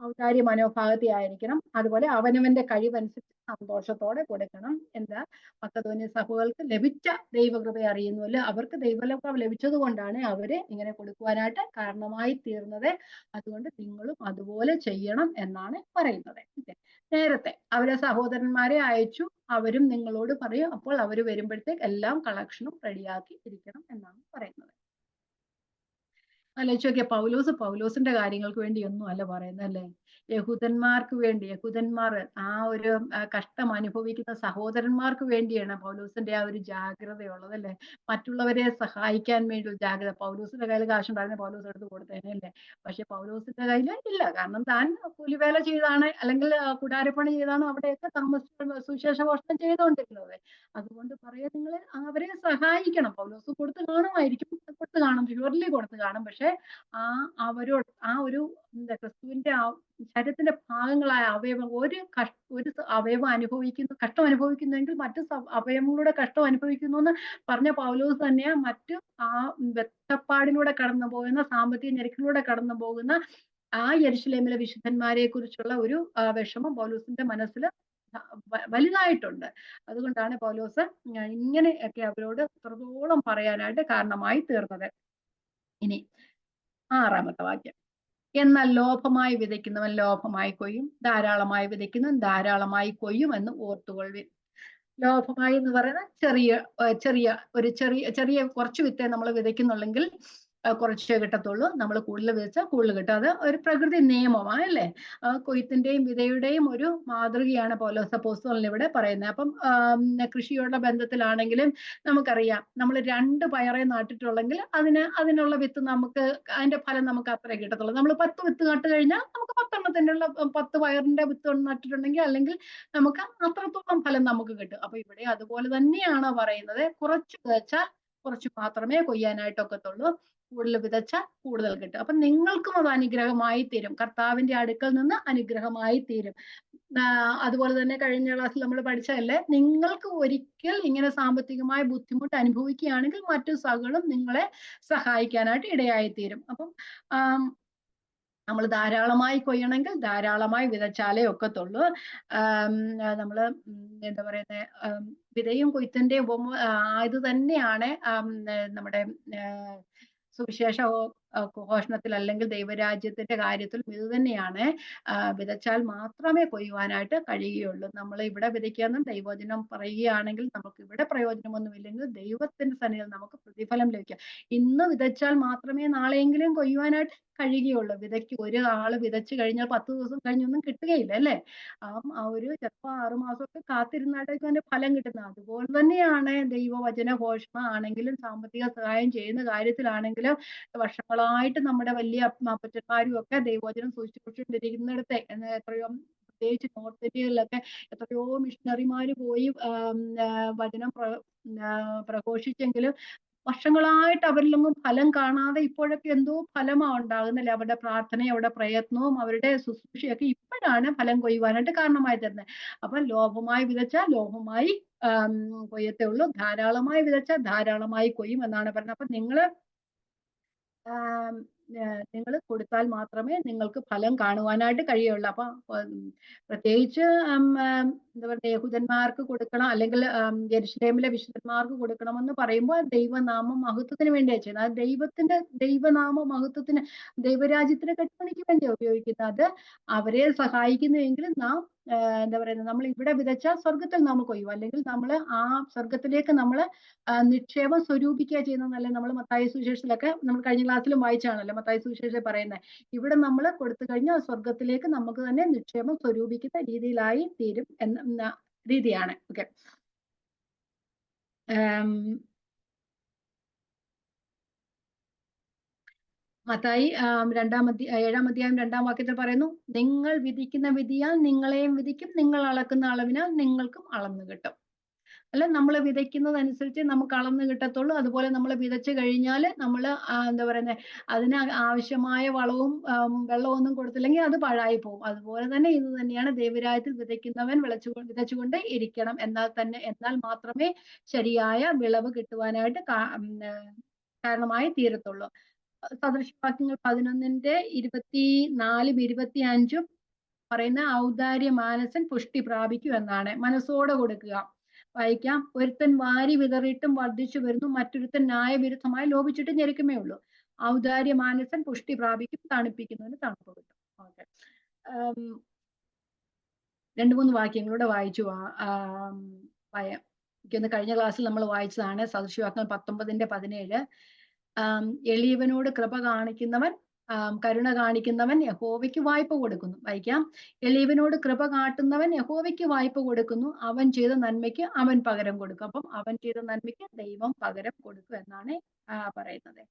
ഔദാര്യ മനോഭാവത്തെ ആയിരിക്കണം. അതുപോലെ അവനവന്റെ കഴിവനുസരിച്ച് സന്തോഷത്തോടെ കൊടുക്കണം. എന്താ, മക്കെദോന്യ സഭകൾക്ക് ലഭിച്ച ദൈവകൃപ അറിയുന്നുവല്ലോ, അവർക്ക് ദൈവകൃപ ലഭിച്ചത് കൊണ്ടാണ് അവര് ഇങ്ങനെ കൊടുക്കുവാനായിട്ട് കാരണമായി തീർന്നത്. അതുകൊണ്ട് നിങ്ങളും അതുപോലെ ചെയ്യണം എന്നാണ് പറയുന്നത്. നേരത്തെ അവരെ സഹോദരന്മാരെ അയച്ചു, അവരും നിങ്ങളോട് പറയും. അപ്പോൾ അവര് വരുമ്പോഴത്തേക്ക് എല്ലാം കളക്ഷനും റെഡിയാക്കി ഇരിക്കണം എന്നാണ് പറയുന്നത്. ആലോചിച്ച് നോക്കിയ പൗലോസിന്റെ കാര്യങ്ങൾക്ക് വേണ്ടി ഒന്നും അല്ല പറയുന്നത്, അല്ലേ? യഹൂദന്മാർക്ക് വേണ്ടി, യഹൂദന്മാർ ഒരു കഷ്ടം അനുഭവിക്കുന്ന സഹോദരന്മാർക്ക് വേണ്ടിയാണ് പൗലോസിന്റെ ആ ഒരു ജാഗ്രതയുള്ളത്, അല്ലേ? മറ്റുള്ളവരെ സഹായിക്കാൻ വേണ്ടി ജാഗ്രത. പൗലോസിന്റെ കയ്യിൽ കാശുണ്ടായിരുന്ന പൗലോസ് എടുത്ത് കൊടുത്തേനെ, അല്ലേ? പക്ഷെ പൗലോസിന്റെ കയ്യിൽ ഇല്ല. കാരണം താൻ കൂലിവേല ചെയ്താണ്, അല്ലെങ്കിൽ കുടാരപ്പണി ചെയ്താണ് അവിടെയൊക്കെ സുവിശേഷ ഘോഷണം ചെയ്തുകൊണ്ടിരുന്നത്. അതുകൊണ്ട് പറയാ, നിങ്ങൾ അവരെ സഹായിക്കണം. പൗലോസ് കൊടുത്തു കാണുമായിരിക്കും, കൊടുത്തു കാണും, പ്യുവർലി കൊടുത്തു കാണും. പക്ഷെ അവരോട് ഒരു ക്രിസ്തുവിന്റെ ശരീരത്തിന്റെ ഭാഗങ്ങളായ അവയവം, ഒരു അവയവം കഷ്ടം അനുഭവിക്കുന്നെങ്കിൽ മറ്റു അവയവങ്ങളുടെ കഷ്ടം അനുഭവിക്കുന്നു എന്ന് പറഞ്ഞ പൗലോസ് തന്നെയാ മറ്റു വെത്തപ്പാടിലൂടെ കടന്നു പോകുന്ന, സാമ്പത്തിക ഞെരുക്കിലൂടെ കടന്നു പോകുന്ന യെരുശലേമിലെ വിശുദ്ധന്മാരെ കുറിച്ചുള്ള ഒരു വിഷമം പൗലോസിന്റെ മനസ്സിൽ വലുതായിട്ടുണ്ട്. അതുകൊണ്ടാണ് പൗലോസ് ഇങ്ങനെയൊക്കെ അവരോട് ഇത്രത്തോളം പറയാനായിട്ട് കാരണമായി തീർന്നത്. ഇനി 6-ാമത്തെ വാക്യം. എന്നാൽ ലോഭമായി വിതയ്ക്കുന്നവൻ ലോഭമായി കൊയ്യും, ധാരാളമായി വിതയ്ക്കുന്നവൻ ധാരാളമായി കൊയ്യും എന്ന് ഓർത്തുകൊള്ളുവിൻ. ലോഭമായി എന്ന് പറയുന്നത് ചെറിയ കുറച്ച് വിത്തേ നമ്മൾ വിതയ്ക്കുന്നുള്ളെങ്കിൽ കുറച്ചേ കിട്ടത്തുള്ളൂ. നമ്മൾ കൂടുതൽ വിതച്ചാൽ കൂടുതൽ കിട്ടും. അത് ഒരു പ്രകൃതി നിയമമാണ്, അല്ലേ? കൊയ്ത്തിന്റെയും വിതയുടെയും ഒരു മാതൃകയാണ് പൗലോസ് അപ്പോസ്തലൻ ഇവിടെ പറയുന്നത്. അപ്പം കൃഷിയോടുള്ള ബന്ധത്തിലാണെങ്കിലും നമുക്കറിയാം, നമ്മൾ 2 പയറേ നട്ടിട്ടുള്ളെങ്കിൽ അതിനുള്ള വിത്ത് അതിന്റെ ഫലം നമുക്ക് അത്രേ കിട്ടത്തുള്ളൂ. നമ്മൾ 10 വിത്ത് നട്ട് കഴിഞ്ഞാൽ നമുക്ക് 10 പയറിന്റെ വിത്ത് നട്ടിട്ടുണ്ടെങ്കിൽ അല്ലെങ്കിൽ നമുക്ക് അത്രത്തോളം ഫലം നമുക്ക് കിട്ടും. അപ്പൊ ഇവിടെ അതുപോലെ തന്നെയാണ് പറയുന്നത്. കുറച്ച് വിതച്ചാൽ കുറച്ച് മാത്രമേ കൊയ്യാനായിട്ടൊക്കത്തുള്ളൂ, കൂടുതൽ വിതച്ചാൽ കൂടുതൽ കിട്ടും. അപ്പൊ നിങ്ങൾക്കും അത് അനുഗ്രഹമായി തീരും, കർത്താവിന്റെ അടുക്കൽ നിന്ന് അനുഗ്രഹമായി തീരും. അതുപോലെ തന്നെ കഴിഞ്ഞ ക്ലാസ്സിൽ നമ്മൾ പഠിച്ചതല്ലേ, നിങ്ങൾക്ക് ഒരിക്കൽ ഇങ്ങനെ സാമ്പത്തികമായ ബുദ്ധിമുട്ട് അനുഭവിക്കുകയാണെങ്കിൽ മറ്റു സകലും നിങ്ങളെ സഹായിക്കാനായിട്ട് ഇടയായി തീരും. അപ്പം നമ്മൾ ധാരാളമായി കൊയ്യണമെങ്കിൽ ധാരാളമായി വിതച്ചാലേ ഒക്കത്തുള്ളൂ. നമ്മള് എന്താ പറയുന്നത്, വിതയും കൊയ്ത്തിന്റെയും ഇത് തന്നെയാണ് നമ്മുടെ സുവിശേഷ ഘോഷണത്തിൽ അല്ലെങ്കിൽ ദൈവരാജ്യത്തിന്റെ കാര്യത്തിലും ഇത് തന്നെയാണ്. വിതച്ചാൽ മാത്രമേ കൊയ്യുവാനായിട്ട് കഴിയുകയുള്ളൂ. നമ്മൾ ഇവിടെ വിതയ്ക്കാനും ദൈവവചനം പറയുകയാണെങ്കിൽ നമുക്ക് ഇവിടെ പ്രയോജനമൊന്നുമില്ലെങ്കിൽ ദൈവത്തിന്റെ സന്നിധിയിൽ നമുക്ക് പ്രതിഫലം ലഭിക്കാം. ഇന്ന് വിതച്ചാൽ മാത്രമേ നാളെയെങ്കിലും കൊയ്യുവാനായിട്ട് കഴിയുകയുള്ളൂ. ഒരു ആള് വിതച്ചു കഴിഞ്ഞാൽ 10 ദിവസം കഴിഞ്ഞൊന്നും കിട്ടുകയില്ല അല്ലേ? ആ ഒരു ചിലപ്പോൾ 6 മാസമൊക്കെ കാത്തിരുന്നായിട്ടൊക്കെ അതിന്റെ ഫലം കിട്ടുന്നത്. അതുപോലെ തന്നെയാണ് ദൈവവചന ഘോഷണം ആണെങ്കിലും സാമ്പത്തിക സഹായം ചെയ്യുന്ന കാര്യത്തിലാണെങ്കിലും വർഷങ്ങളായിട്ട് നമ്മുടെ വലിയ അപ്പച്ചന്മാരും ഒക്കെ ദൈവവചനം സൂക്ഷിച്ചുകൊണ്ടിരിക്കുന്നിടത്തെ എത്രയോ പ്രത്യേകിച്ച് നോർത്ത് ഇന്ത്യയിലൊക്കെ എത്രയോ മിഷണറിമാര് പോയി വചനം പ്രഘോഷിച്ചെങ്കിലും വർഷങ്ങളായിട്ട് അവരിലൊന്നും ഫലം കാണാതെ ഇപ്പോഴൊക്കെ എന്തോ ഫലമാ ഉണ്ടാകുന്നില്ല. അവരുടെ പ്രാർത്ഥനയും അവരുടെ പ്രയത്നവും അവരുടെ ശുശ്രൂഷയൊക്കെ ഇപ്പോഴാണ് ഫലം കൊയ്യുവാനായിട്ട് കാരണമായി തരുന്നത്. അപ്പൊ ലോഭമായി വിതച്ചാൽ ലോഭമായി കൊയ്യത്തേ ഉള്ളൂ, ധാരാളമായി വിതച്ചാൽ ധാരാളമായി കൊയ്യും എന്നാണ് പറയുന്നത്. അപ്പൊ നിങ്ങൾ കൊടുത്താൽ മാത്രമേ നിങ്ങൾക്ക് ഫലം കാണുവാനായിട്ട് കഴിയുള്ളൂ. അപ്പൊ പ്രത്യേകിച്ച് എന്താ പറയുക, യഹൂദന്മാർക്ക് കൊടുക്കണം അല്ലെങ്കിൽ യെരുശലേമിലെ വിശുദ്ധന്മാർക്ക് കൊടുക്കണമെന്ന് പറയുമ്പോൾ ദൈവനാമ മഹത്വത്തിന് വേണ്ടിയാണ് ചെയ്യുന്നത്. അത് ദൈവനാമ മഹത്വത്തിന്, ദൈവരാജ്യത്തിന് കെട്ടുപണിക്ക് വേണ്ടിയാണ് ഉപയോഗിക്കുന്നത്. അത് അവരെ സഹായിക്കുന്നുവെങ്കിലും നാം എന്താ പറയുന്നത്, നമ്മൾ ഇവിടെ വിതച്ചാൽ സ്വർഗത്തിൽ നാം കൊയ്യും, അല്ലെങ്കിൽ നമ്മൾ ആ സ്വർഗത്തിലേക്ക് നമ്മൾ നിക്ഷേപം സ്വരൂപിക്കുക ചെയ്യുന്നതല്ലേ. നമ്മൾ മത്തായി സുവിശേഷത്തിലൊക്കെ നമ്മൾ കഴിഞ്ഞ ക്ലാസ്സിലും വായിച്ചാണല്ലോ മത്തായി സുവിശേഷം പറയുന്നത്. ഇവിടെ നമ്മൾ കൊടുത്തു കഴിഞ്ഞാൽ സ്വർഗത്തിലേക്ക് നമുക്ക് തന്നെ നിക്ഷേപം സ്വരൂപിക്കുന്ന രീതിയിലായി തീരും എന്ന രീതിയാണ്. ഓക്കെ, മത്തായി 7-ാം അധ്യായം 2-ാം വാക്യത്തിൽ പറയുന്നു, നിങ്ങൾ വിധിക്കുന്ന വിധിയാൽ നിങ്ങളെയും വിധിക്കും, നിങ്ങൾ അളക്കുന്ന അളവിനാൽ നിങ്ങൾക്കും അളന്നു കിട്ടും. അല്ല, നമ്മൾ വിതയ്ക്കുന്നതനുസരിച്ച് നമുക്ക് അളന്ന് കിട്ടത്തുള്ളൂ. അതുപോലെ നമ്മൾ വിതച്ചു കഴിഞ്ഞാൽ നമ്മൾ എന്താ പറയുന്നത്, അതിന് ആവശ്യമായ വളവും വെള്ളമൊന്നും കൊടുത്തില്ലെങ്കിൽ അത് പാഴായി പോകും. അതുപോലെ തന്നെ ഇത് തന്നെയാണ് ദൈവരാജ്യത്തിൽ വിതയ്ക്കുന്നവൻ വിതച്ചുകൊണ്ട് ഇരിക്കണം. എന്നാൽ മാത്രമേ ശരിയായ വിളവ് കിട്ടുവാനായിട്ട് കാരണമായി തീരത്തുള്ളൂ. സദൃശവാക്യങ്ങൾ 11-24, 25 പറയുന്ന ഔദാര്യ മാനസൻ പുഷ്ടി പ്രാപിക്കും എന്നാണ്. മനസ്സോടെ കൊടുക്കുക. വായിക്കാം. ഒരുത്തൻ വാരി വിതറിയിട്ടും വർദ്ധിച്ചു വരുന്നു, മറ്റൊരുത്തൻ ന്യായവിരുദ്ധമായി ലോപിച്ചിട്ട് ഞെരുക്കുമേ ഉള്ളൂ. ഔദാര്യ മാനസൻ പുഷ്ടി പ്രാപിക്കും, തണുപ്പിക്കുന്നതിന് തണുപ്പ് കിട്ടും. ഓക്കെ, 2-3 വാക്യങ്ങളൂടെ വായിച്ചു എനിക്കൊന്ന് കഴിഞ്ഞ ക്ലാസ്സിൽ നമ്മൾ വായിച്ചതാണ്. സദൃശവാക്യങ്ങൾ 19-17. എളിയവനോട് കൃപ കാണിക്കുന്നവൻ കരുണ കാണിക്കുന്നവൻ യഹോവയ്ക്ക് വായ്പ കൊടുക്കുന്നു. വായിക്കാം. എളിയവനോട് കൃപ കാട്ടുന്നവൻ യഹോവയ്ക്ക് വായ്പ കൊടുക്കുന്നു, അവൻ ചെയ്ത നന്മയ്ക്ക് അവൻ പകരം കൊടുക്കും. അപ്പം അവൻ ചെയ്ത നന്മയ്ക്ക് ദൈവം പകരം കൊടുക്കും എന്നാണ് പറയുന്നത്.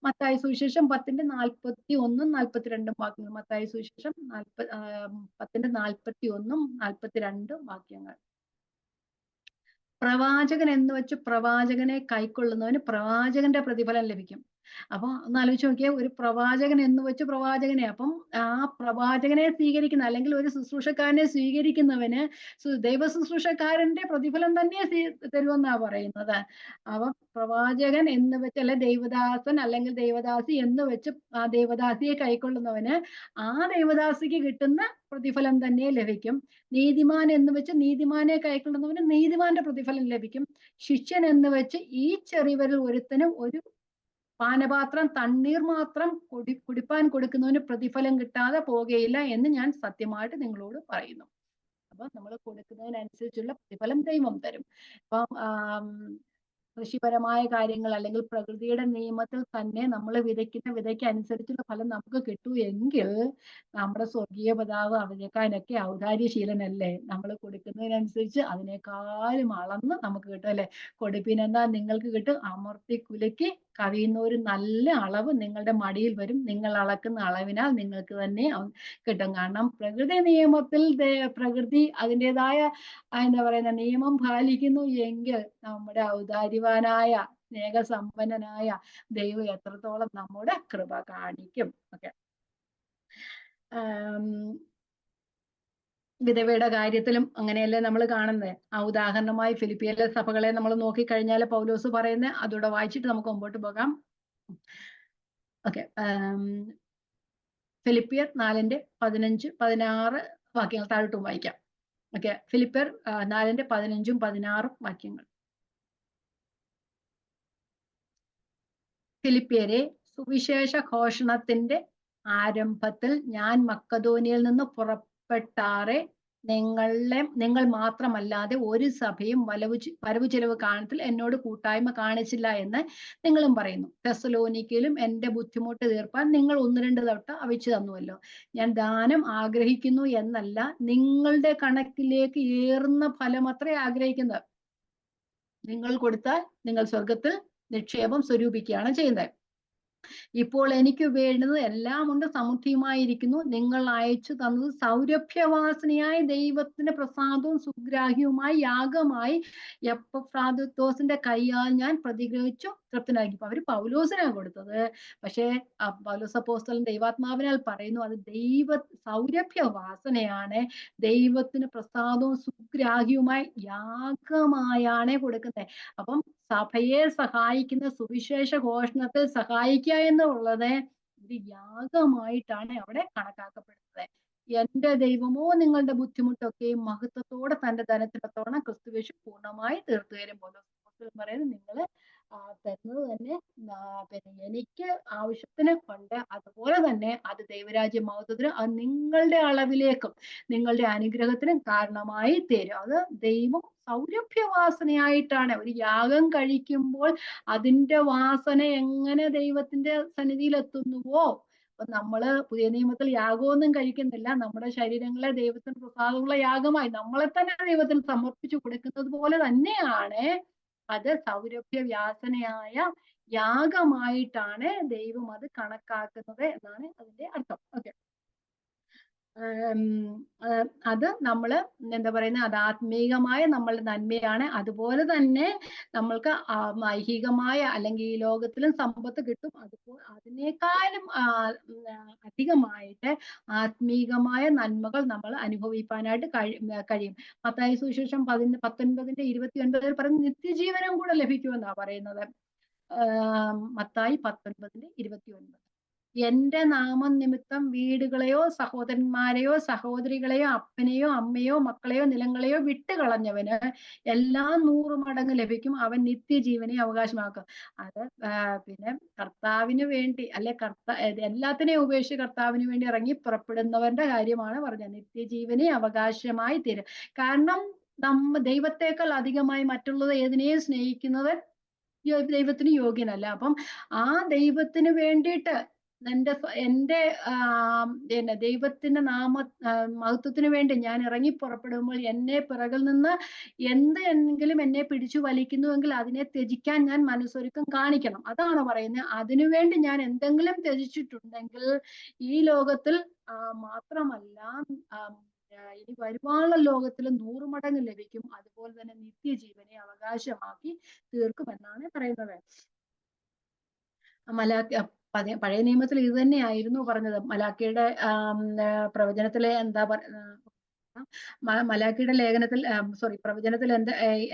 മത്തായി സുവിശേഷം 10-41-42 വാക്യങ്ങൾ. മത്തായി സുവിശേഷം 10-41-42 വാക്യങ്ങൾ. പ്രവാചകൻ എന്ന് വെച്ച് പ്രവാചകനെ കൈക്കൊള്ളുന്നവന് പ്രവാചകന്റെ പ്രതിഫലം ലഭിക്കും. അപ്പൊ ഒന്ന് ആലോചിച്ച് നോക്കിയേ, ഒരു പ്രവാചകൻ എന്ന് വെച്ച് പ്രവാചകനെ, അപ്പം ആ പ്രവാചകനെ സ്വീകരിക്കുന്ന അല്ലെങ്കിൽ ഒരു ശുശ്രൂഷക്കാരനെ സ്വീകരിക്കുന്നവന് ദൈവ ശുശ്രൂഷക്കാരന്റെ പ്രതിഫലം തന്നെ തരുമെന്നാ പറയുന്നത്. അപ്പൊ പ്രവാചകൻ എന്ന് വെച്ച് അല്ലെ ദൈവദാസൻ അല്ലെങ്കിൽ ദൈവദാസി എന്ന് വെച്ച് ആ ദൈവദാസിയെ കൈക്കൊള്ളുന്നവന് ആ ദൈവദാസിക്ക് കിട്ടുന്ന പ്രതിഫലം തന്നെ ലഭിക്കും. നീതിമാൻ എന്ന് വെച്ച് നീതിമാനെ കൈക്കൊള്ളുന്നവന് നീതിമാന്റെ പ്രതിഫലം ലഭിക്കും. ശിഷ്യൻ എന്ന് വെച്ച് ഈ ചെറിയവരിൽ ഒരുത്തനും ഒരു പാനപാത്രം തണ്ണീർ മാത്രം കുടിപ്പാൻ കൊടുക്കുന്നവന് പ്രതിഫലം കിട്ടാതെ പോകുകയില്ല എന്ന് ഞാൻ സത്യമായിട്ട് നിങ്ങളോട് പറയുന്നു. അപ്പൊ നമ്മൾ കൊടുക്കുന്നതിനനുസരിച്ചുള്ള പ്രതിഫലം ദൈവം തരും. അപ്പം കൃഷിപരമായ കാര്യങ്ങൾ അല്ലെങ്കിൽ പ്രകൃതിയുടെ നിയമത്തിൽ തന്നെ നമ്മൾ വിതയ്ക്കുന്ന വിതയ്ക്ക് അനുസരിച്ചുള്ള ഫലം നമുക്ക് കിട്ടൂ എങ്കിൽ നമ്മുടെ സ്വർഗീയ പിതാവ് അവനേക്കാനൊക്കെ ഔദാര്യശീലനല്ലേ. നമ്മൾ കൊടുക്കുന്നതിനനുസരിച്ച് അതിനേക്കാളും അളന്ന് നമുക്ക് കിട്ടും അല്ലെ. കൊടുപ്പിനെന്താ നിങ്ങൾക്ക് കിട്ടും, അമർത്തി കുലുക്കി കവിയുന്ന ഒരു നല്ല അളവ് നിങ്ങളുടെ മടിയിൽ വരും. നിങ്ങൾ അളക്കുന്ന അളവിനാൽ നിങ്ങൾക്ക് തന്നെ കിട്ടും. കാരണം പ്രകൃതി നിയമത്തിൽ പ്രകൃതി അതിൻ്റെതായ എന്താ പറയുന്ന നിയമം പാലിക്കുന്നു എങ്കിൽ നമ്മുടെ ഔദാര്യവാനായ സ്നേഹസമ്പന്നനായ ദൈവം എത്രത്തോളം നമ്മുടെ കൃപ കാണിക്കും. ഓക്കെ, വിധവയുടെ കാര്യത്തിലും അങ്ങനെയല്ലേ നമ്മൾ കാണുന്നത്. ആ ഉദാഹരണമായി ഫിലിപ്പിയിലെ സഭകളെ നമ്മൾ നോക്കിക്കഴിഞ്ഞാൽ പൗലോസ് പറയുന്നത് അതോടെ വായിച്ചിട്ട് നമുക്ക് മുമ്പോട്ട് പോകാം. ഓക്കെ, ഫിലിപ്പിയർ 4-15-16 വാക്യങ്ങൾ താഴോട്ടും വായിക്കാം. ഓക്കെ, ഫിലിപ്പിയർ 4-15-16 വാക്യങ്ങൾ. ഫിലിപ്പിയരെ സുവിശേഷ ഘോഷണത്തിന്റെ ആരംഭത്തിൽ ഞാൻ മക്കതോനിയയിൽ നിന്ന് പുറപ്പെട്ടാറെ നിങ്ങൾ മാത്രമല്ലാതെ ഒരു സഭയും വരവ് ചെലവ് കാണത്തിൽ എന്നോട് കൂട്ടായ്മ കാണിച്ചില്ല എന്ന് നിങ്ങളും പറയുന്നു. തെസ്സലോനിക്കയിലും എന്റെ ബുദ്ധിമുട്ട് തീർപ്പാൻ നിങ്ങൾ 1-2 തവണ അയച്ചു തന്നുവല്ലോ. ഞാൻ ദാനം ആഗ്രഹിക്കുന്നു എന്നല്ല, നിങ്ങളുടെ കണക്കിലേക്ക് ഏറുന്ന ഫലമത്രേ ആഗ്രഹിക്കുന്നത്. നിങ്ങൾ കൊടുത്താൽ നിങ്ങൾ സ്വർഗത്തിൽ നിക്ഷേപം സ്വരൂപിക്കുകയാണ് ചെയ്യുന്നത്. ഇപ്പോൾ എനിക്ക് വേണ്ടത് എല്ലാം ഉണ്ട്, സമൃദ്ധിയുമായിരിക്കുന്നു. നിങ്ങൾ അയച്ചു തന്നത് സൗരഭ്യവാസനയായ ദൈവത്തിന്റെ പ്രസാദവും സുഗ്രാഹ്യവുമായി യാഗമായി എപ്പഫ്രാദിത്തോസിന്റെ കൈയാൽ ഞാൻ പ്രതിഗ്രഹിച്ചു തൃപ്തനാക്കി. അപ്പൊ അവര് പൗലോസിനാണ് കൊടുത്തത്. പക്ഷേ പൗലോസ് അപ്പോസ്തലൻ ദൈവാത്മാവിനാൽ പറയുന്നു, അത് സൗരഭ്യവാസനയാണ്, ദൈവത്തിന് പ്രസാദവും സുഗ്രാഹ്യവുമായി യാഗമായാണ് കൊടുക്കുന്നത്. അപ്പം സഭയെ സഹായിക്കുന്ന സുവിശേഷ ഘോഷണത്തെ സഹായിക്കുക എന്നുള്ളത് ഒരു യാഗമായിട്ടാണ് അവിടെ കണക്കാക്കപ്പെടുന്നത്. എന്റെ ദൈവമോ നിങ്ങളുടെ ബുദ്ധിമുട്ടൊക്കെയും മഹത്വത്തോടെ തന്റെ ധനത്തിനത്തോളം ക്രിസ്തുവേശു പൂർണ്ണമായി തീർത്തു തരും. പോലെ പറയുന്നത്, നിങ്ങള് തരുന്നത് തന്നെ പിന്നെ എനിക്ക് ആവശ്യത്തിന് കൊണ്ട്, അതുപോലെ തന്നെ അത് ദൈവരാജ്യ മഹത്വത്തിന് അത് നിങ്ങളുടെ അളവിലേക്കും നിങ്ങളുടെ അനുഗ്രഹത്തിനും കാരണമായി തരും. അത് ദൈവം സൗരഭ്യവാസനയായിട്ടാണ്. ഒരു യാഗം കഴിക്കുമ്പോൾ അതിന്റെ വാസന എങ്ങനെ ദൈവത്തിന്റെ സന്നിധിയിൽ എത്തുന്നുവോ, അപ്പൊ നമ്മള് പുതിയ നിയമത്തിൽ യാഗമൊന്നും കഴിക്കുന്നില്ല, നമ്മുടെ ശരീരങ്ങളെ ദൈവത്തിന് പ്രസാദമുള്ള യാഗമായി നമ്മളെ തന്നെ ദൈവത്തിന് സമർപ്പിച്ചു കൊടുക്കുന്നത് പോലെ തന്നെയാണ് അത് സൗരഭ്യവാസനയായ യാഗമായിട്ടാണ് ദൈവം അത് കണക്കാക്കുന്നത് എന്നാണ് അതിന്റെ അർത്ഥം. ഓക്കെ, അത് നമ്മള് എന്താ പറയുന്നത്, അത് ആത്മീകമായ നമ്മളുടെ നന്മയാണ്. അതുപോലെ തന്നെ നമ്മൾക്ക് ഐഹികമായ അല്ലെങ്കിൽ ഈ ലോകത്തിലും സമ്പത്ത് കിട്ടും. അതുപോലെ അതിനേക്കാളും അധികമായിട്ട് ആത്മീകമായ നന്മകൾ നമ്മൾ അനുഭവിക്കാനായിട്ട് കഴിയും. മത്തായി സുവിശേഷം 19:29 പറയുന്നത് നിത്യജീവനം കൂടെ ലഭിക്കുമെന്നാ പറയുന്നത്. മത്തായി 19:29. എന്റെ നാമം നിമിത്തം വീടുകളെയോ സഹോദരന്മാരെയോ സഹോദരികളെയോ അപ്പനെയോ അമ്മയോ മക്കളെയോ നിലങ്ങളെയോ വിട്ടുകളഞ്ഞവന് എല്ലാം 100 മടങ്ങ് ലഭിക്കും, അവൻ നിത്യജീവനെ അവകാശമാക്കും. അത് പിന്നെ കർത്താവിന് വേണ്ടി അല്ലെ എല്ലാത്തിനെയും ഉപേക്ഷിച്ച് കർത്താവിന് വേണ്ടി ഇറങ്ങി പുറപ്പെടുന്നവന്റെ കാര്യമാണ് പറഞ്ഞത്. നിത്യജീവനെ അവകാശമായി തീരും. കാരണം ദൈവത്തെക്കാൾ അധികമായി മറ്റുള്ളത് ഏതിനെയും സ്നേഹിക്കുന്നത് ദൈവത്തിന് യോഗ്യനല്ല. അപ്പം ആ ദൈവത്തിന് വേണ്ടിയിട്ട് എന്റെ ദൈവത്തിന്റെ മഹത്വത്തിന് വേണ്ടി ഞാൻ ഇറങ്ങി പുറപ്പെടുമ്പോൾ എന്നെ പിറകിൽ നിന്ന് എന്തെങ്കിലും എന്നെ പിടിച്ചു വലിക്കുന്നുവെങ്കിൽ അതിനെ ത്യജിക്കാൻ ഞാൻ മനസ്സൊരുക്കം കാണിക്കണം. അതാണ് പറയുന്നത്. അതിനുവേണ്ടി ഞാൻ എന്തെങ്കിലും ത്യജിച്ചിട്ടുണ്ടെങ്കിൽ ഈ ലോകത്തിൽ മാത്രമല്ല ഇനി വരുവാനുള്ള ലോകത്തിൽ 100 മടങ്ങ് ലഭിക്കും. അതുപോലെ തന്നെ നിത്യജീവനെ അവകാശമാക്കി തീർക്കുമെന്നാണ് പറയുന്നത്. പഴയ നിയമത്തിൽ ഇത് തന്നെയായിരുന്നു പറഞ്ഞത്. മലാക്കിയുടെ പ്രവചനത്തിലെ മലാക്കിയുടെ ലേഖനത്തിൽ പ്രവചനത്തിൽ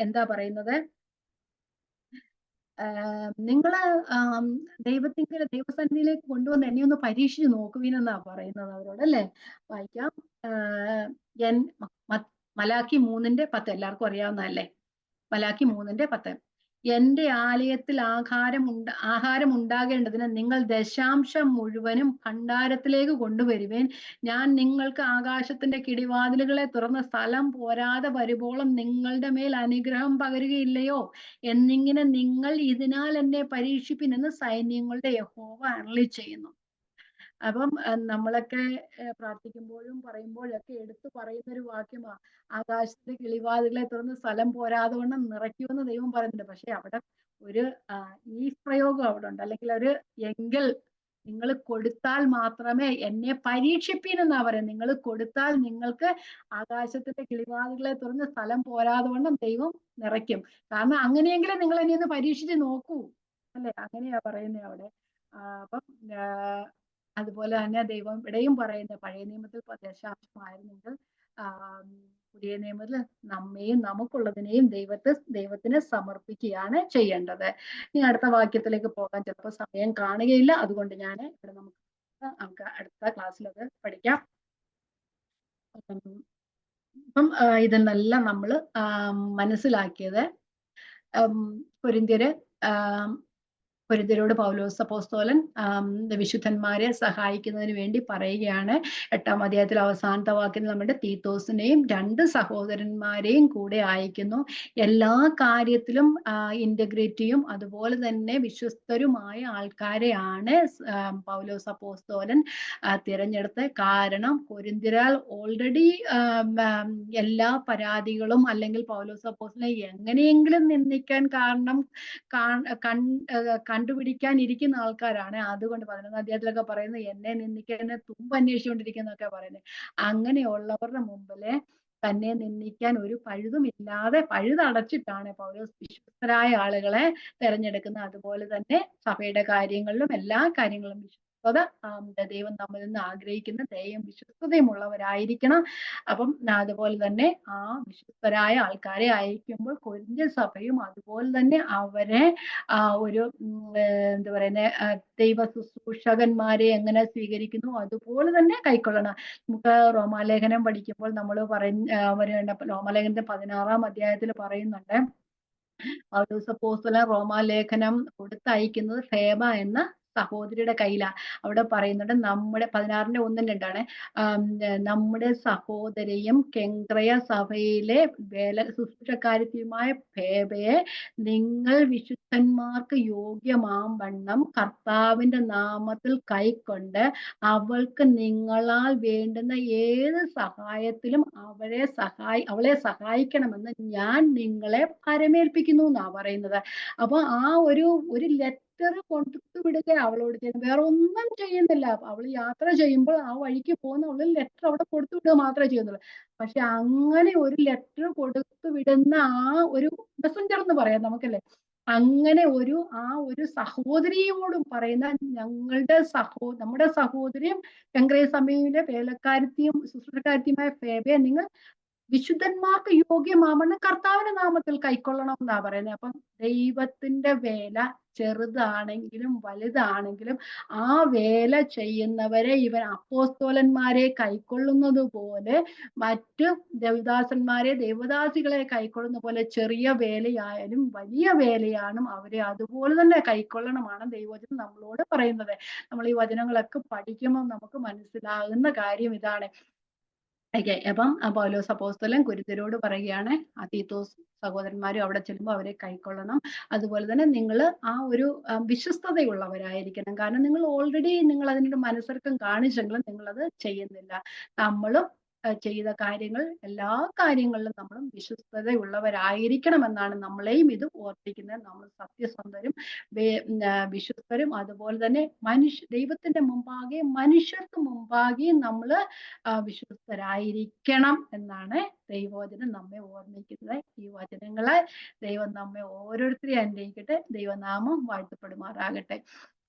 എന്താ പറയുന്നത്, നിങ്ങള് ദൈവസന്നിധിയിലേക്ക് കൊണ്ടുവന്ന് എന്നെ ഒന്ന് പരീക്ഷിച്ച് നോക്കുവീനെന്നാ പറയുന്നത് അവരോട്, അല്ലേ? വായിക്കാം. മലാക്കി 3:10 എല്ലാവർക്കും അറിയാവുന്നതല്ലേ? മലാക്കി 3:10. എന്റെ ആലയത്തിൽ ആഹാരം ഉണ്ടാകേണ്ടതിന് നിങ്ങൾ ദശാംശം മുഴുവനും ഭണ്ഡാരത്തിലേക്ക് കൊണ്ടുവരുവേൻ. ഞാൻ നിങ്ങൾക്ക് ആകാശത്തിന്റെ കിടിവാതിലുകളെ തുറന്ന സ്ഥലം പോരാതെ വരുവോളം നിങ്ങളുടെ മേൽ അനുഗ്രഹം പകരുകയില്ലയോ എന്നിങ്ങനെ നിങ്ങൾ ഇതിനാൽ എന്നെ പരീക്ഷിപ്പിൻ എന്ന് സൈന്യങ്ങളുടെ യഹോവ അരുളി ചെയ്യുന്നു. അപ്പം നമ്മളൊക്കെ പ്രാർത്ഥിക്കുമ്പോഴും പറയുമ്പോഴൊക്കെ എടുത്തു പറയുന്ന ഒരു വാക്യമാണ്, ആകാശത്തെ കിളിവാതിലെ തുറന്ന് സ്ഥലം പോരാതെ വണ്ണം നിറയ്ക്കുമെന്ന് ദൈവം പറയുന്നുണ്ട്. പക്ഷെ അവിടെ ഒരു ഈ പ്രയോഗം അവിടെ ഉണ്ട്, അല്ലെങ്കിൽ ഒരു എങ്കിൽ നിങ്ങൾ കൊടുത്താൽ മാത്രമേ എന്നെ പരീക്ഷിപ്പീൻ എന്നാ പറയുന്നത്. നിങ്ങൾ കൊടുത്താൽ നിങ്ങൾക്ക് ആകാശത്തിന്റെ കിളിവാതികളെ തുറന്ന് സ്ഥലം പോരാതെ വണ്ണം ദൈവം നിറയ്ക്കും. കാരണം അങ്ങനെയെങ്കിലും നിങ്ങൾ എന്നെ ഒന്ന് പരീക്ഷിച്ച് നോക്കൂ, അല്ലെ? അങ്ങനെയാ പറയുന്നത് അവിടെ. അപ്പം അതുപോലെ തന്നെ ദൈവം ഇവിടെയും പറയുന്നത്, പഴയ നിയമത്തിൽ ദശാംശമായിരുന്നെങ്കിൽ പുതിയ നിയമത്തിൽ നമ്മയും നമുക്കുള്ളതിനെയും ദൈവത്തിന് സമർപ്പിക്കുകയാണ് ചെയ്യേണ്ടത്. ഇനി അടുത്ത വാക്യത്തിലേക്ക് പോകാൻ ചിലപ്പോൾ സമയം കാണുകയില്ല. അതുകൊണ്ട് ഞാൻ ഇവിടെ നമുക്ക് അടുത്ത ക്ലാസ്സിലത് പഠിക്കാം. അപ്പം ഇതെല്ലാം നമ്മൾ മനസ്സിലാക്കിയത് കൊരിന്ത്യര് കൊരിന്ത്യരോട് പൗലോസ് അപ്പോസ്തലൻ വിശുദ്ധന്മാരെ സഹായിക്കുന്നതിന് വേണ്ടി പറയുകയാണ്. 8-ാം അധ്യായത്തിൽ അവസാനത്തെ വാക്കിൽ നമ്മുടെ തീത്തോസിനെയും 2 സഹോദരന്മാരെയും കൂടെ അയക്കുന്നു. എല്ലാ കാര്യത്തിലും ഇന്റഗ്രിറ്റിയും അതുപോലെ തന്നെ വിശ്വസ്തരുമായ ആൾക്കാരെയാണ് പൗലോസ് അപ്പോസ്തലൻ തിരഞ്ഞെടുത്ത്. കാരണം കൊരിന്ത്യരാൽ ഓൾറെഡി എല്ലാ പരാതികളും അല്ലെങ്കിൽ പൗലോസ് അപ്പോസ്തലനെ എങ്ങനെയെങ്കിലും നിന്ദിക്കാൻ കാരണം കണ്ടുപിടിക്കാൻ ഇരിക്കുന്ന ആൾക്കാരാണ്. അതുകൊണ്ട് 11-ാം അധ്യായത്തിലൊക്കെ പറയുന്നത് എന്നെ നിന്ദിക്കാൻ എന്നെ തുമ്പ് അന്വേഷിച്ചുകൊണ്ടിരിക്കുന്നൊക്കെ പറയുന്നത്. അങ്ങനെയുള്ളവരുടെ മുമ്പില് തന്നെ നിന്ദിക്കാൻ ഒരു പഴുതുമില്ലാതെ പഴുതടച്ചിട്ടാണ് പൗലോസ് വിശ്വസ്തരായ ആളുകളെ തെരഞ്ഞെടുക്കുന്നത്. അതുപോലെ തന്നെ സഭയുടെ കാര്യങ്ങളിലും എല്ലാ കാര്യങ്ങളിലും വിശ്വസ്തത ദൈവം നമ്മിൽ നിന്ന് ആഗ്രഹിക്കുന്ന ദയയും വിശ്വസ്തതയും ഉള്ളവരായിരിക്കണം. അപ്പം അതുപോലെ തന്നെ ആ വിശ്വസ്തരായ ആൾക്കാരെ അയക്കുമ്പോൾ കൊരിന്ത്യ സഭയും അതുപോലെ തന്നെ അവരെ ഒരു എന്താ പറയുന്നത് ദൈവ ശുശ്രൂഷകന്മാരെ എങ്ങനെ സ്വീകരിക്കുന്നു അതുപോലെ തന്നെ കൈക്കൊള്ളണം. നമുക്ക് റോമാലേഖനം പഠിക്കുമ്പോൾ നമ്മൾ റോമാലേഖനത്തിന്റെ 16-ാം അധ്യായത്തിൽ പറയുന്നുണ്ട്, പൗലോസ് അപ്പോസ്തലൻ റോമാലേഖനം കൊടുത്തയക്കുന്നത് ഫേബ എന്ന സഹോദരിയുടെ കയ്യിലാ. അവിടെ പറയുന്നുണ്ട് നമ്മുടെ 16-ന്റെ 1-2 നമ്മുടെ സഹോദരിയും കെങ്ക്രയ സഭയിലെ ശുശ്രൂഷക്കാരിയുമായ ഫേബയെ നിങ്ങൾ വിശുദ്ധന്മാർക്ക് യോഗ്യമാവണ്ണം കർത്താവിന്റെ നാമത്തിൽ കൈക്കൊണ്ട് അവൾക്ക് നിങ്ങളാൽ വേണ്ടുന്ന ഏത് സഹായത്തിലും അവളെ സഹായിക്കണമെന്ന് ഞാൻ നിങ്ങളെ പരമേൽപ്പിക്കുന്നു എന്നാ പറയുന്നത്. അപ്പൊ ആ ഒരു ലെറ്റർ കൊടുത്തു വിടുക അവളോട് ചെയ്യുന്നത്, വേറെ ഒന്നും ചെയ്യുന്നില്ല. അവൾ യാത്ര ചെയ്യുമ്പോൾ ആ വഴിക്ക് പോകുന്ന അവള് ലെറ്റർ അവിടെ കൊടുത്തു വിടുക മാത്രമേ ചെയ്യുന്നുള്ളൂ. പക്ഷെ അങ്ങനെ ഒരു ലെറ്റർ കൊടുത്തു വിടുന്ന ആ ഒരു മെസഞ്ചർ എന്ന് പറയാം നമുക്കല്ലേ, അങ്ങനെ ആ ഒരു സഹോദരിയോടും പറയുന്ന നമ്മുടെ സഹോദരിയും കെങ്ക്രയ സഭയിലെ വേലക്കാരത്തിയും ശുശ്രൂഷക്കാരത്തിയുമായ ഫേബയെ നിങ്ങൾ വിശുദ്ധന്മാർക്ക് യോഗ്യമാവണ്ണം കർത്താവിന്റെ നാമത്തിൽ കൈക്കൊള്ളണം എന്നാ പറയുന്നത്. അപ്പം ദൈവത്തിന്റെ വേല ചെറുതാണെങ്കിലും വലുതാണെങ്കിലും ആ വേല ചെയ്യുന്നവരെ ഇവൻ അപ്പോസ്തലന്മാരെ കൈക്കൊള്ളുന്നത് പോലെ മറ്റു ദേവദാസന്മാരെ ദേവദാസികളെ കൈക്കൊള്ളുന്ന പോലെ ചെറിയ വേലയായാലും വലിയ വേലയാണ് അവരെ അതുപോലെ തന്നെ കൈക്കൊള്ളണമാണ് ദൈവവചനം നമ്മളോട് പറയുന്നത്. നമ്മൾ ഈ വചനങ്ങളൊക്കെ പഠിക്കുമ്പോൾ നമുക്ക് മനസ്സിലാകുന്ന കാര്യം ഇതാണ്. അപ്പം പൗലോസ് അപ്പോസ്തലൻ കൊരിന്ത്യരോട് പറയുകയാണ്, തീത്തോസ് സഹോദരന്മാരും അവിടെ ചെല്ലുമ്പോൾ അവരെ കൈക്കൊള്ളണം. അതുപോലെ തന്നെ നിങ്ങൾ ആ ഒരു വിശ്വസ്തതയുള്ളവരായിരിക്കണം. കാരണം നിങ്ങൾ ഓൾറെഡി നിങ്ങൾ അതിനൊരു മനസ്സൊരുക്കം കാണിച്ചെങ്കിലും നിങ്ങളത് ചെയ്യുന്നില്ല. നമ്മളും ചെയ്ത കാര്യങ്ങൾ എല്ലാ കാര്യങ്ങളിലും നമ്മളും വിശ്വസ്തതയുള്ളവരായിരിക്കണം എന്നാണ് നമ്മളെയും ഇത് ഓർപ്പിക്കുന്നത്. നമ്മൾ സത്യസന്ധരും വിശ്വസ്തരും അതുപോലെ തന്നെ ദൈവത്തിന്റെ മുമ്പാകെ മനുഷ്യർക്ക് മുമ്പാകെയും നമ്മൾ വിശ്വസ്തരായിരിക്കണം എന്നാണ് ദൈവവചനം നമ്മെ ഓർമ്മിക്കുന്നത്. ഈ വചനങ്ങളെ ദൈവം നമ്മെ ഓരോരുത്തരെയും അനുഗ്രഹിക്കട്ടെ. ദൈവനാമം വാഴ്ത്തപ്പെടുമാറാകട്ടെ.